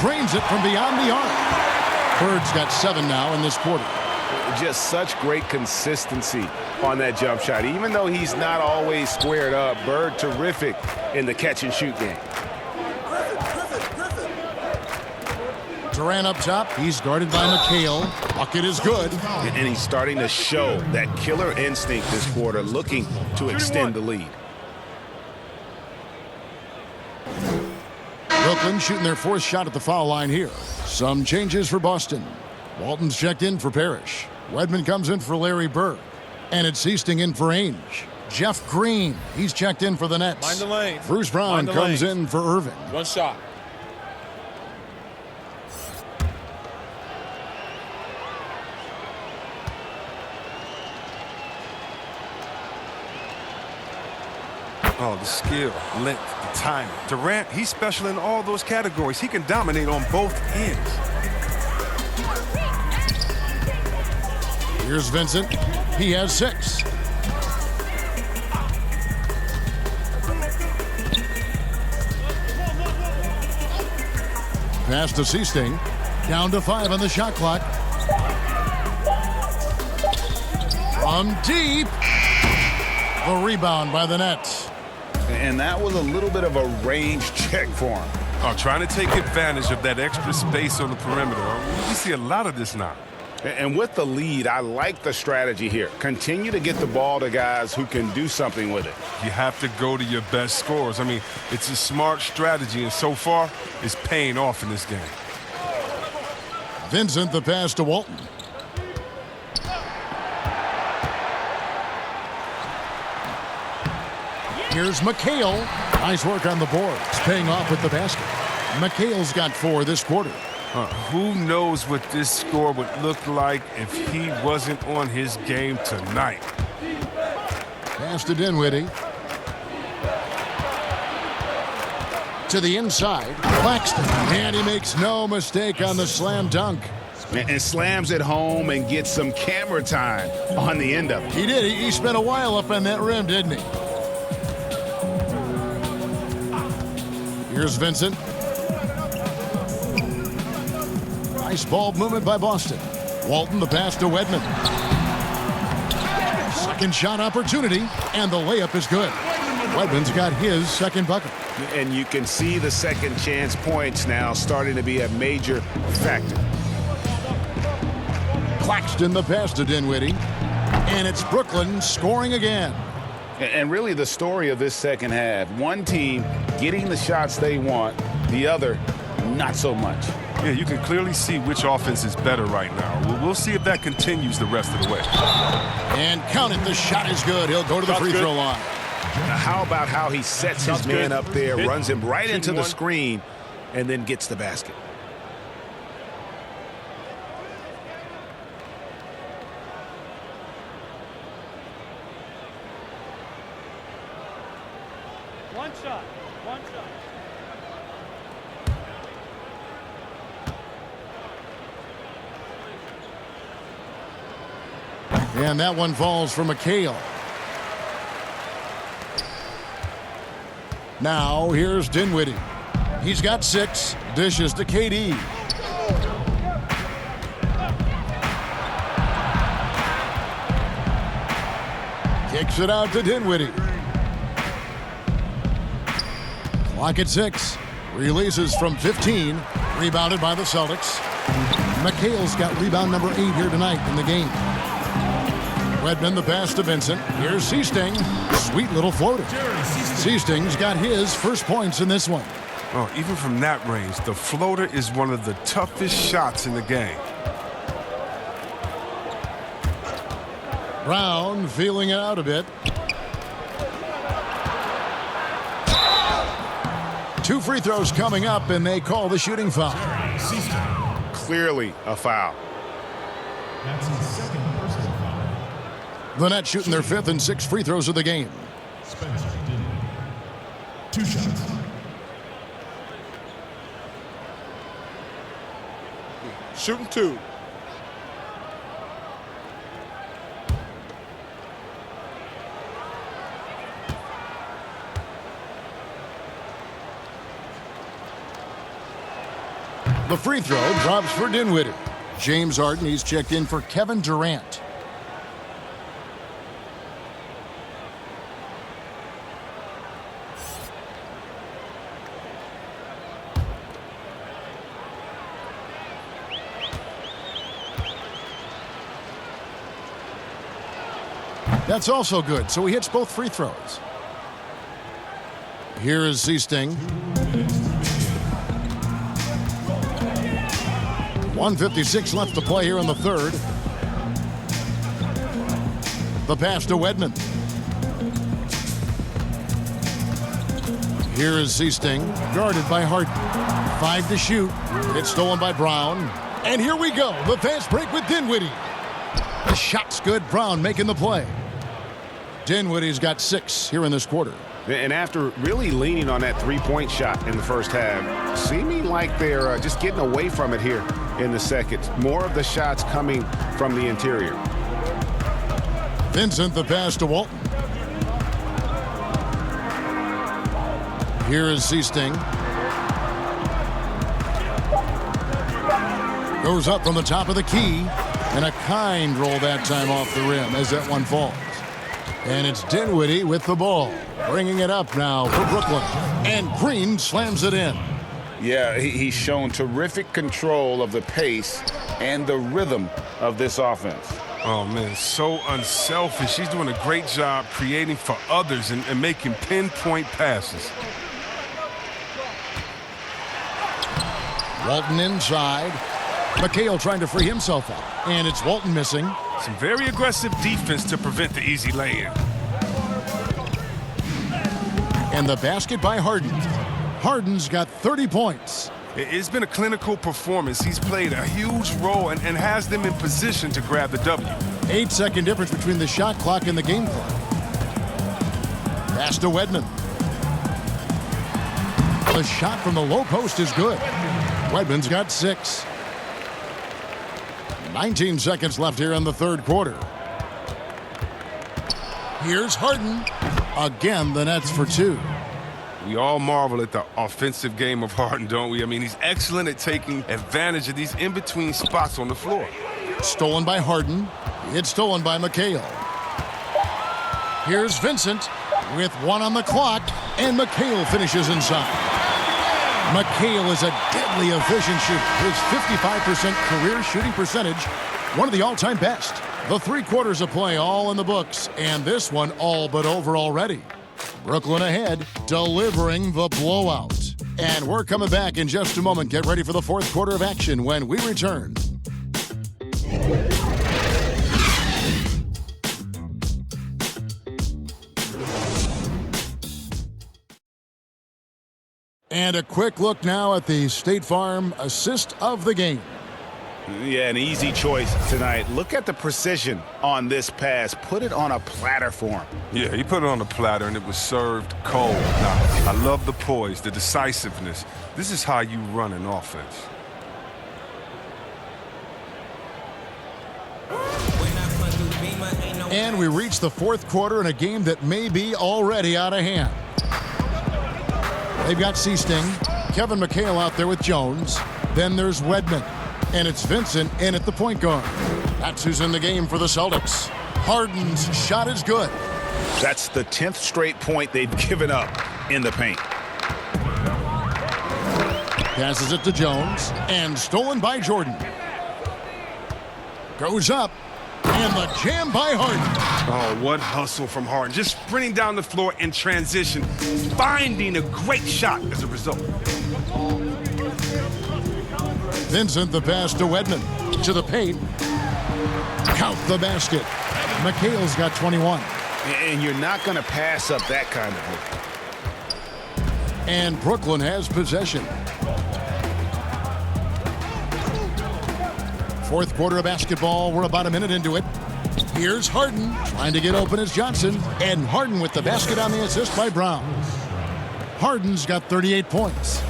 Speaker 2: Drains it from beyond the arc. Bird's got 7 now in this quarter.
Speaker 5: Just such great consistency on that jump shot. Even though he's not always squared up, Bird terrific in the catch and shoot game.
Speaker 2: Durant up top. He's guarded by McHale. Bucket is good.
Speaker 5: And he's starting to show that killer instinct this quarter, looking to extend the lead.
Speaker 2: Brooklyn shooting their 4th shot at the foul line here. Some changes for Boston. Walton's checked in for Parrish. Wedman comes in for Larry Bird. And it's Easting in for Ainge. Jeff Green, he's checked in for the Nets.
Speaker 6: Mind the lanes.
Speaker 2: Bruce Brown comes in for Irving.
Speaker 6: One shot.
Speaker 3: Oh, the skill, length, the timing. Durant, he's special in all those categories. He can dominate on both ends.
Speaker 2: Here's Vincent. He has 6. Pass to Seasting. Down to 5 on the shot clock. From deep. The rebound by the Nets.
Speaker 5: And that was a little bit of a range check for him.
Speaker 3: Oh, trying to take advantage of that extra space on the perimeter. We see a lot of this now.
Speaker 5: And with the lead, I like the strategy here. Continue to get the ball to guys who can do something with it.
Speaker 3: You have to go to your best scorers. I mean, it's a smart strategy, and so far, it's paying off in this game.
Speaker 2: Vincent, the pass to Walton. Here's McHale. Nice work on the board. It's paying off with the basket. McHale's got 4 this quarter.
Speaker 3: Who knows what this score would look like if he wasn't on his game tonight.
Speaker 2: Pass to Dinwiddie. To the inside. Claxton. And he makes no mistake on the slam dunk.
Speaker 5: And slams it home and gets some camera time on the end of it.
Speaker 2: He did. He spent a while up on that rim, didn't he? Here's Vincent. Nice ball movement by Boston. Walton, the pass to Wedman. Second shot opportunity, and the layup is good. Wedman's got his second bucket.
Speaker 5: And you can see the second chance points now starting to be a major factor.
Speaker 2: Claxton, the pass to Dinwiddie. And it's Brooklyn scoring again.
Speaker 5: And really the story of this second half, one team getting the shots they want, the other not so much.
Speaker 3: Yeah, you can clearly see which offense is better right now. We'll see if that continues the rest of the way.
Speaker 2: And count it, the shot is good. He'll go to the free throw line.
Speaker 5: Now how about how he sets his man up there, runs him right into the screen, and then gets the basket.
Speaker 6: One shot.
Speaker 2: And that one falls for McHale. Now here's Dinwiddie. He's got 6. Dishes to KD. Kicks it out to Dinwiddie. Clock at 6. Releases from 15. Rebounded by the Celtics. McHale's got rebound number 8 here tonight in the game. Redmond, the pass to Vincent. Here's Seasting. Sweet little floater. Seasting's got his first points in this one.
Speaker 3: Oh, even from that range, the floater is one of the toughest shots in the game.
Speaker 2: Brown feeling it out a bit. 2 free throws coming up, and they call the shooting foul.
Speaker 5: Clearly a foul.
Speaker 11: That's his second personal foul.
Speaker 2: The Nets shooting their 5th and 6th free throws of the game.
Speaker 11: Spencer Dinwiddie. 2 shots.
Speaker 9: Shooting 2.
Speaker 2: The free throw drops for Dinwiddie. James Harden, he's checked in for Kevin Durant. That's also good, so he hits both free throws. Here is Seasting. 1:56 left to play here in the third. The pass to Wedman. Here is Seasting, guarded by Harden. 5 to shoot. It's stolen by Brown. And here we go, the fast break with Dinwiddie. The shot's good, Brown making the play. Dinwiddie's got 6 here in this quarter.
Speaker 5: And after really leaning on that three-point shot in the first half, seeming like they're just getting away from it here in the second. More of the shots coming from the interior.
Speaker 2: Vincent, the pass to Walton. Here is Seasting. Goes up from the top of the key. And a kind roll that time off the rim as that one falls. And it's Dinwiddie with the ball. Bringing it up now for Brooklyn. And Green slams it in.
Speaker 5: Yeah, he's shown terrific control of the pace and the rhythm of this offense.
Speaker 3: Oh, man, so unselfish. He's doing a great job creating for others and making pinpoint passes.
Speaker 2: Walton inside. McHale trying to free himself up. And it's Walton missing.
Speaker 3: Some very aggressive defense to prevent the easy lay-in.
Speaker 2: And the basket by Harden. Harden's got 30 points.
Speaker 3: It's been a clinical performance. He's played a huge role and has them in position to grab the W.
Speaker 2: 8-second difference between the shot clock and the game clock. Pass to Wedman. The shot from the low post is good. Wedman's got 6. 19 seconds left here in the third quarter. Here's Harden. Again, the Nets for 2.
Speaker 3: We all marvel at the offensive game of Harden, don't we? I mean, he's excellent at taking advantage of these in-between spots on the floor.
Speaker 2: Stolen by Harden. It's stolen by McHale. Here's Vincent with 1 on the clock, and McHale finishes inside. McHale is a deadly efficient shooter. His 55% career shooting percentage, one of the all-time best. The 3 quarters of play all in the books, and this one all but over already. Brooklyn ahead, delivering the blowout. And we're coming back in just a moment. Get ready for the fourth quarter of action when we return. And a quick look now at the State Farm assist of the game.
Speaker 5: Yeah, an easy choice tonight. Look at the precision on this pass. Put it on a platter for him.
Speaker 3: Yeah, he put it on a platter, and it was served cold. Now, I love the poise, the decisiveness. This is how you run an offense.
Speaker 2: And we reach the fourth quarter in a game that may be already out of hand. They've got Seasting, Kevin McHale out there with Jones. Then there's Wedman. And it's Vincent in at the point guard. That's who's in the game for the Celtics. Harden's shot is good.
Speaker 5: That's the 10th straight point they've given up in the paint.
Speaker 2: Passes it to Jones. And stolen by Jordan. Goes up. And the jam by Harden.
Speaker 3: Oh, what hustle from Harden. Just sprinting down the floor in transition, finding a great shot as a result.
Speaker 2: Vincent, the pass to Wedman. To the paint. Count the basket. McHale's got 21.
Speaker 5: And you're not going to pass up that kind of look.
Speaker 2: And Brooklyn has possession. Fourth quarter of basketball. We're about a minute into it. Here's Harden trying to get open as Johnson. And Harden with the basket on the assist by Brown. Harden's got 38 points.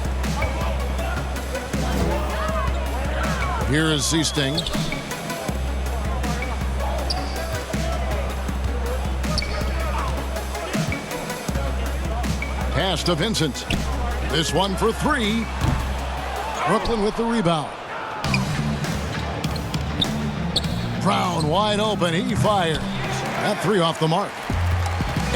Speaker 2: Here is Seasting. Pass to Vincent. This one for 3. Brooklyn with the rebound. Brown wide open. He fires. That 3 off the mark.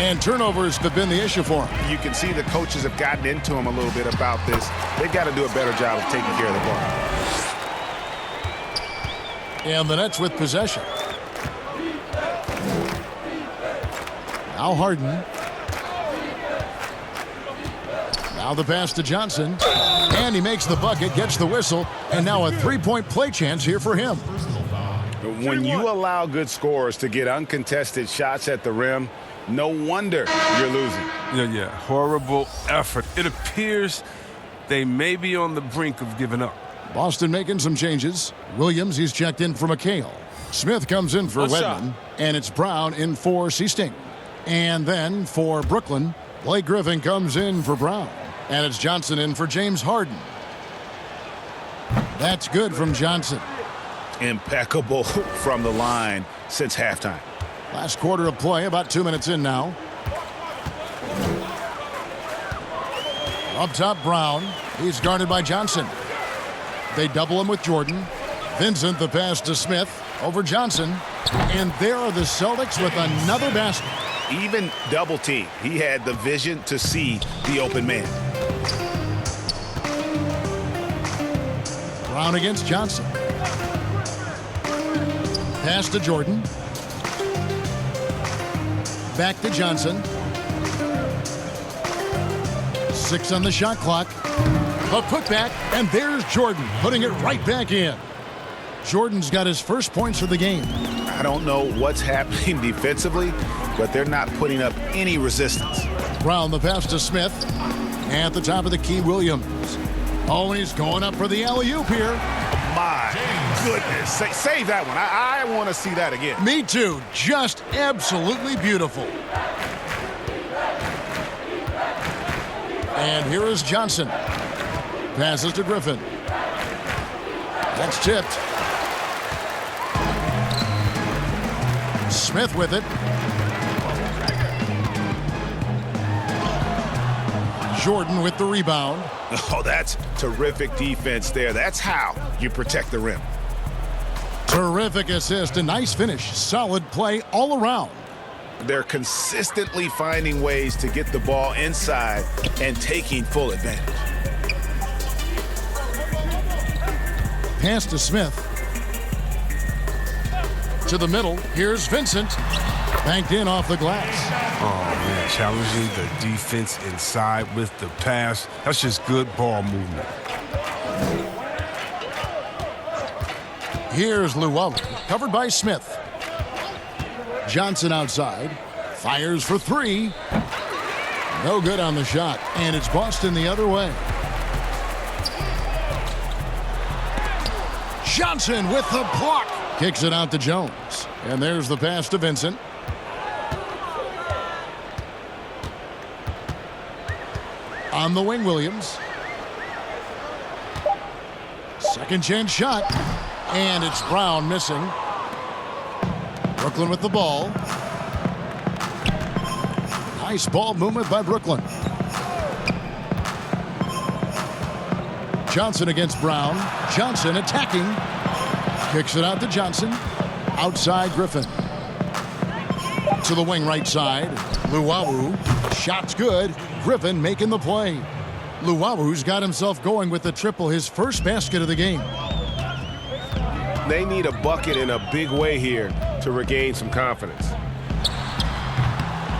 Speaker 2: And turnovers have been the issue for him.
Speaker 5: You can see the coaches have gotten into him a little bit about this. They've got to do a better job of taking care of the ball.
Speaker 2: And the Nets with possession. Now Harden. Now the pass to Johnson. And he makes the bucket, gets the whistle, and now a 3-point play chance here for him.
Speaker 5: When you allow good scorers to get uncontested shots at the rim, no wonder you're losing.
Speaker 3: Yeah, horrible effort. It appears they may be on the brink of giving up.
Speaker 2: Boston making some changes. Williams, he's checked in for McHale. Smith comes in for Wedman. And it's Brown in for Seasting. And then for Brooklyn, Blake Griffin comes in for Brown. And it's Johnson in for James Harden. That's good from Johnson.
Speaker 5: Impeccable from the line since halftime.
Speaker 2: Last quarter of play, about 2 minutes in now. Up top, Brown. He's guarded by Johnson. They double him with Jordan. Vincent, the pass to Smith over Johnson. And there are the Celtics with another basket.
Speaker 5: Even double team. He had the vision to see the open man.
Speaker 2: Brown against Johnson. Pass to Jordan. Back to Johnson. 6 on the shot clock. A putback, and there's Jordan putting it right back in. Jordan's got his first points of the game.
Speaker 5: I don't know what's happening defensively, but they're not putting up any resistance.
Speaker 2: Brown, the pass to Smith. At the top of the key, Williams. Oh, and he's going up for the alley-oop here.
Speaker 5: My goodness. Save that one. I want to see that again.
Speaker 2: Me too. Just absolutely beautiful. And here is Johnson. Passes to Griffin. That's tipped. Smith with it. Jordan with the rebound.
Speaker 5: Oh, that's terrific defense there. That's how you protect the rim.
Speaker 2: Terrific assist. A nice finish. Solid play all around.
Speaker 5: They're consistently finding ways to get the ball inside and taking full advantage.
Speaker 2: Pass to Smith. To the middle. Here's Vincent. Banked in off the glass.
Speaker 3: Oh, man, challenging the defense inside with the pass. That's just good ball movement.
Speaker 2: Here's Luwawu, covered by Smith. Johnson outside. Fires for 3. No good on the shot. And it's Boston the other way. Johnson with the block. Kicks it out to Jones. And there's the pass to Vincent. On the wing, Williams. Second chance shot. And it's Brown missing. Brooklyn with the ball. Nice ball movement by Brooklyn. Johnson against Brown. Johnson attacking. Kicks it out to Johnson. Outside Griffin. To the wing right side. Luwawu. Shot's good. Griffin making the play. Luwawu's got himself going with the triple, his first basket of the game.
Speaker 5: They need a bucket in a big way here to regain some confidence.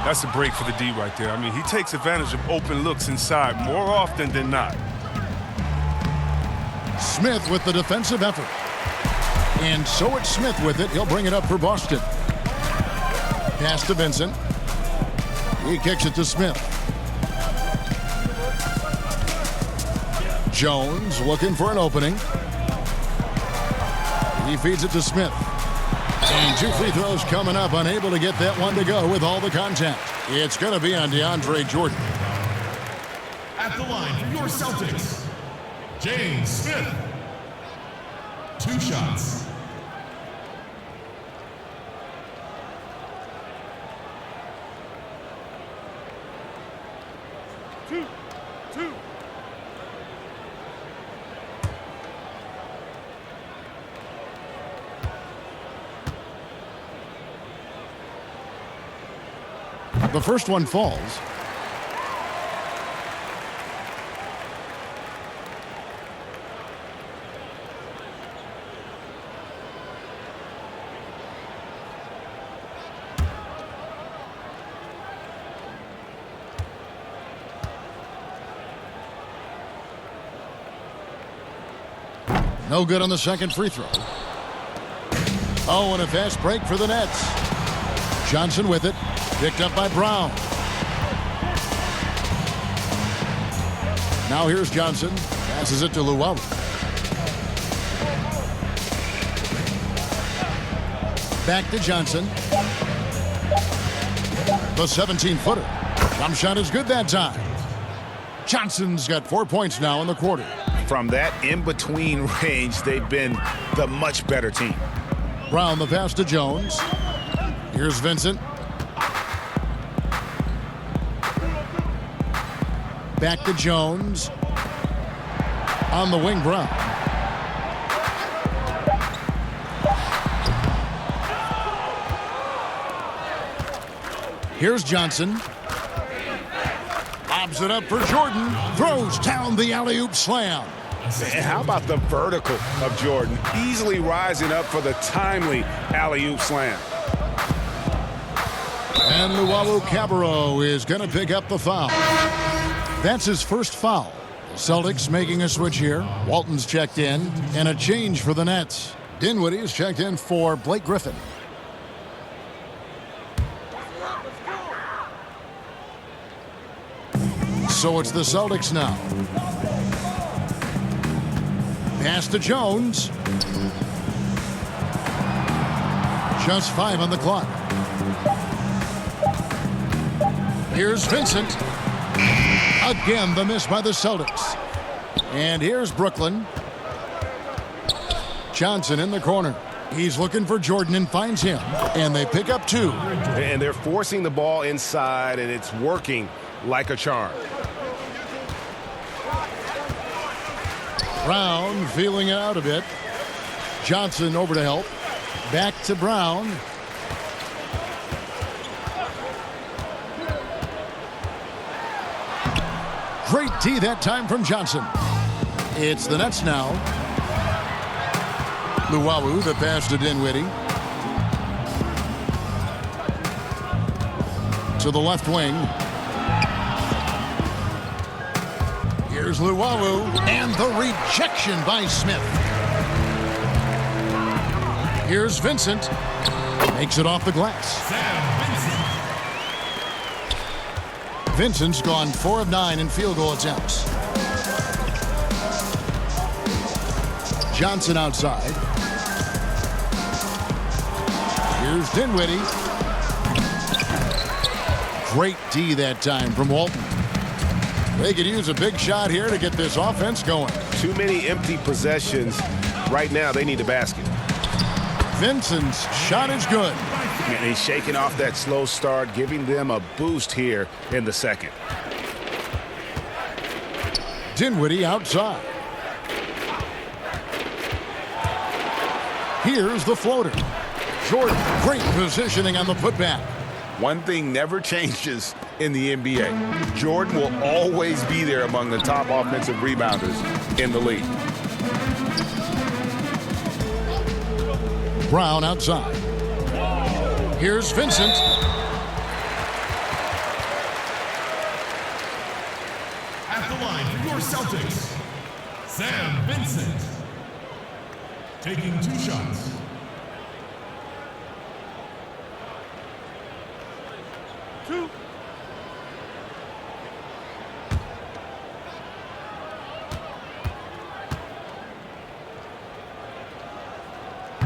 Speaker 3: That's a break for the D right there. I mean, he takes advantage of open looks inside more often than not.
Speaker 2: Smith with the defensive effort. And so it's Smith with it. He'll bring it up for Boston. Pass to Vincent. He kicks it to Smith. Jones looking for an opening. He feeds it to Smith. And 2 free throws coming up. Unable to get that one to go with all the contact. It's going to be on DeAndre Jordan.
Speaker 11: At the line for your Celtics, James Smith. 2 shots.
Speaker 3: Two.
Speaker 2: The first one falls. No good on the second free throw. Oh, and a fast break for the Nets. Johnson with it. Picked up by Brown. Now here's Johnson. Passes it to Luwawu. Back to Johnson. The 17-footer. Jump shot is good that time. Johnson's got 4 points now in the quarter.
Speaker 5: From that in-between range, they've been the much better team.
Speaker 2: Brown the pass to Jones. Here's Vincent. Back to Jones. On the wing, Brown. Here's Johnson. Lobs it up for Jordan. Throws down the alley-oop slam.
Speaker 5: And how about the vertical of Jordan? Easily rising up for the timely alley-oop slam.
Speaker 2: And Luau Cabarro is going to pick up the foul. That's his first foul. The Celtics making a switch here. Walton's checked in, and a change for the Nets. Dinwiddie is checked in for Blake Griffin. So it's the Celtics now. Pass to Jones. Just 5 on the clock. Here's Vincent. Again, the miss by the Celtics. And here's Brooklyn. Johnson in the corner. He's looking for Jordan and finds him. And they pick up 2.
Speaker 5: And they're forcing the ball inside, and it's working like a charm.
Speaker 2: Brown feeling it out a bit. Johnson over to help. Back to Brown. Great D that time from Johnson. It's the Nets now. Luau, the pass to Dinwiddie. To the left wing. Here's Luau, and the rejection by Smith. Here's Vincent. Makes it off the glass. Vincent's gone 4 of 9 in field goal attempts. Johnson outside. Here's Dinwiddie. Great D that time from Walton. They could use a big shot here to get this offense going.
Speaker 5: Too many empty possessions. Right now, they need a basket.
Speaker 2: Vincent's shot is good.
Speaker 5: And he's shaking off that slow start, giving them a boost here in the second.
Speaker 2: Dinwiddie outside. Here's the floater. Jordan, great positioning on the putback.
Speaker 5: One thing never changes in the NBA. Jordan will always be there among the top offensive rebounders in the league.
Speaker 2: Brown outside. Here's Vincent.
Speaker 11: At the line for your Celtics, Sam Vincent. Taking 2 shots.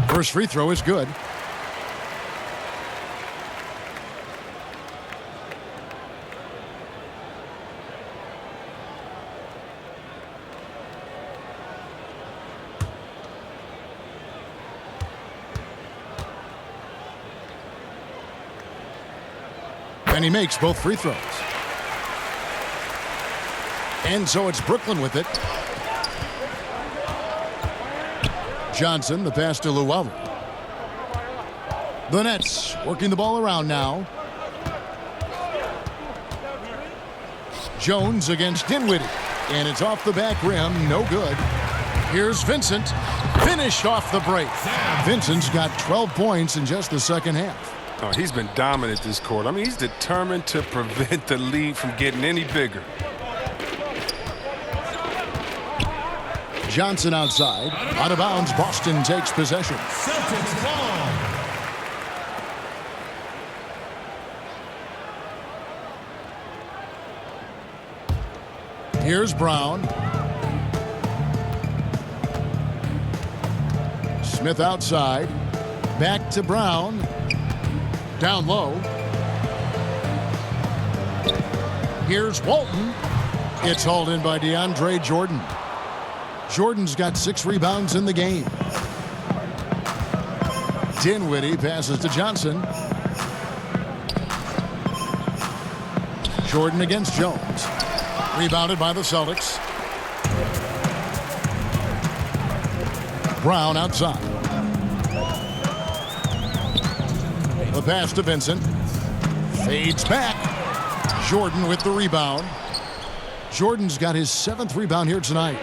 Speaker 2: First free throw is good. And he makes both free throws. And so it's Brooklyn with it. Johnson, the pass to Luau. The Nets working the ball around now. Jones against Dinwiddie. And it's off the back rim. No good. Here's Vincent. Finished off the break. Vincent's got 12 points in just the second half.
Speaker 3: Oh, he's been dominant this quarter. I mean, he's determined to prevent the lead from getting any bigger.
Speaker 2: Johnson outside. Out of bounds, Boston takes possession.
Speaker 11: Celtics ball.
Speaker 2: Here's Brown. Smith outside. Back to Brown. Down low. Here's Walton. It's hauled in by DeAndre Jordan. Jordan's got 6 rebounds in the game. Dinwiddie passes to Johnson. Jordan against Jones. Rebounded by the Celtics. Brown outside. The pass to Vincent. Fades back. Jordan with the rebound. Jordan's got his 7th rebound here tonight.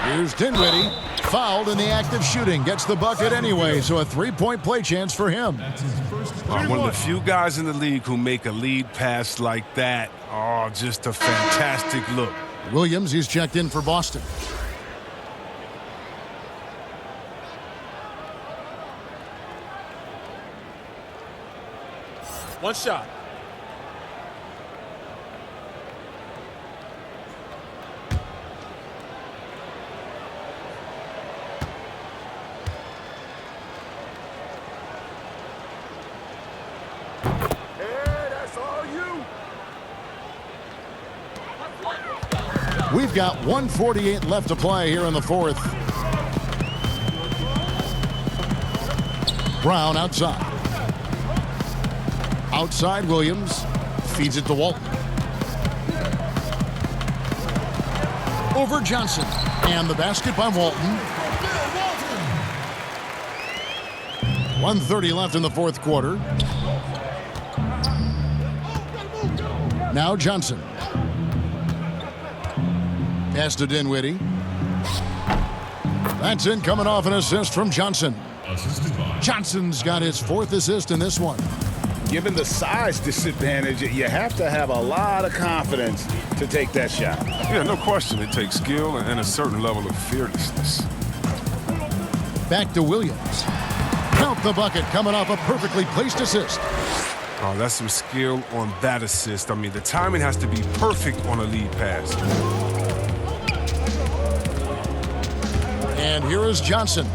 Speaker 2: Here's Dinwiddie. Fouled in the act of shooting. Gets the bucket anyway, so a 3-point play chance for him.
Speaker 3: One of the few guys in the league who make a lead pass like that. Oh, just a fantastic look.
Speaker 2: Williams, he's checked in for Boston.
Speaker 6: One shot.
Speaker 2: We've got 1:48 left to play here in the 4th. Brown outside. Outside Williams. Feeds it to Walton. Over Johnson. And the basket by Walton. 1:30 left in the 4th quarter. Now Johnson. Pass to Dinwiddie. That's in, coming off an assist from Johnson. Johnson's got his 4th assist in this one.
Speaker 5: Given the size disadvantage, you have to have a lot of confidence to take that shot.
Speaker 3: Yeah, no question. It takes skill and a certain level of fearlessness.
Speaker 2: Back to Williams. Count the bucket, coming off a perfectly placed assist.
Speaker 3: Oh, that's some skill on that assist. I mean, the timing has to be perfect on a lead pass.
Speaker 2: And here is Johnson.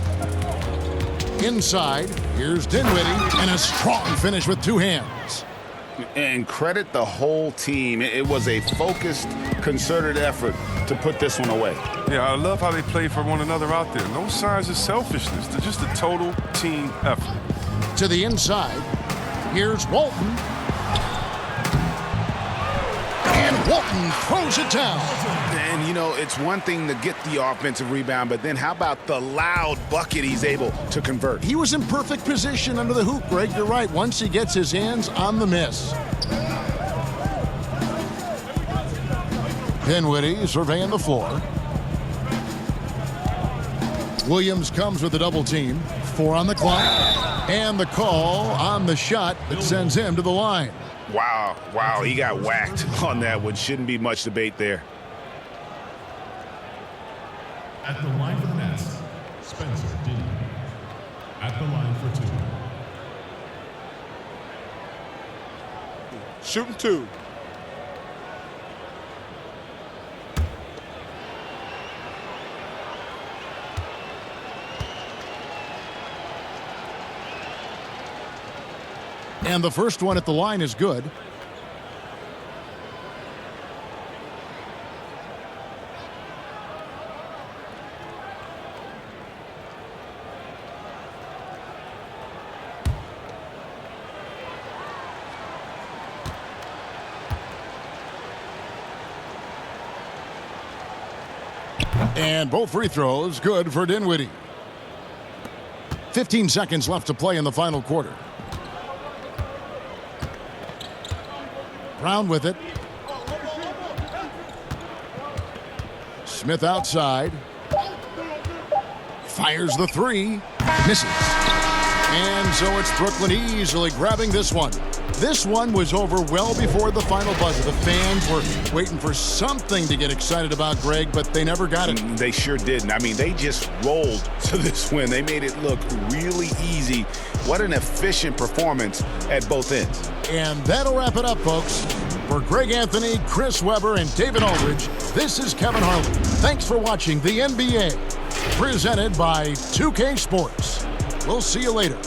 Speaker 2: Inside, here's Dinwiddie, and a strong finish with 2 hands.
Speaker 5: And credit the whole team. It was a focused, concerted effort to put this one away.
Speaker 3: Yeah, I love how they play for one another out there. No signs of selfishness. They're just a total team effort.
Speaker 2: To the inside, here's Walton. And Walton throws it down.
Speaker 5: And, you know, it's one thing to get the offensive rebound, but then how about the loud bucket he's able to convert?
Speaker 2: He was in perfect position under the hoop, Greg. You're right. Once he gets his hands on the miss. Dinwiddie surveying the floor. Williams comes with a double team. 4 on the clock. And the call on the shot that sends him to the line.
Speaker 5: Wow, he got whacked on that one. Shouldn't be much debate there.
Speaker 11: At the line for the Nets, Spencer Dinwiddie. At the line for 2.
Speaker 6: Shooting 2.
Speaker 2: And the first one at the line is good. And both free throws good for Dinwiddie. 15 seconds left to play in the final quarter. Brown with it. Smith outside. Fires the 3. Misses. And so it's Brooklyn easily grabbing this one. This one was over well before the final buzzer. The fans were waiting for something to get excited about, Greg, but they never got it.
Speaker 5: They sure didn't. I mean, they just rolled to this win. They made it look really easy. What an efficient performance at both ends.
Speaker 2: And that'll wrap it up, folks. For Greg Anthony, Chris Webber, and David Aldridge, this is Kevin Harlan. Thanks for watching the NBA, presented by 2K Sports. We'll see you later.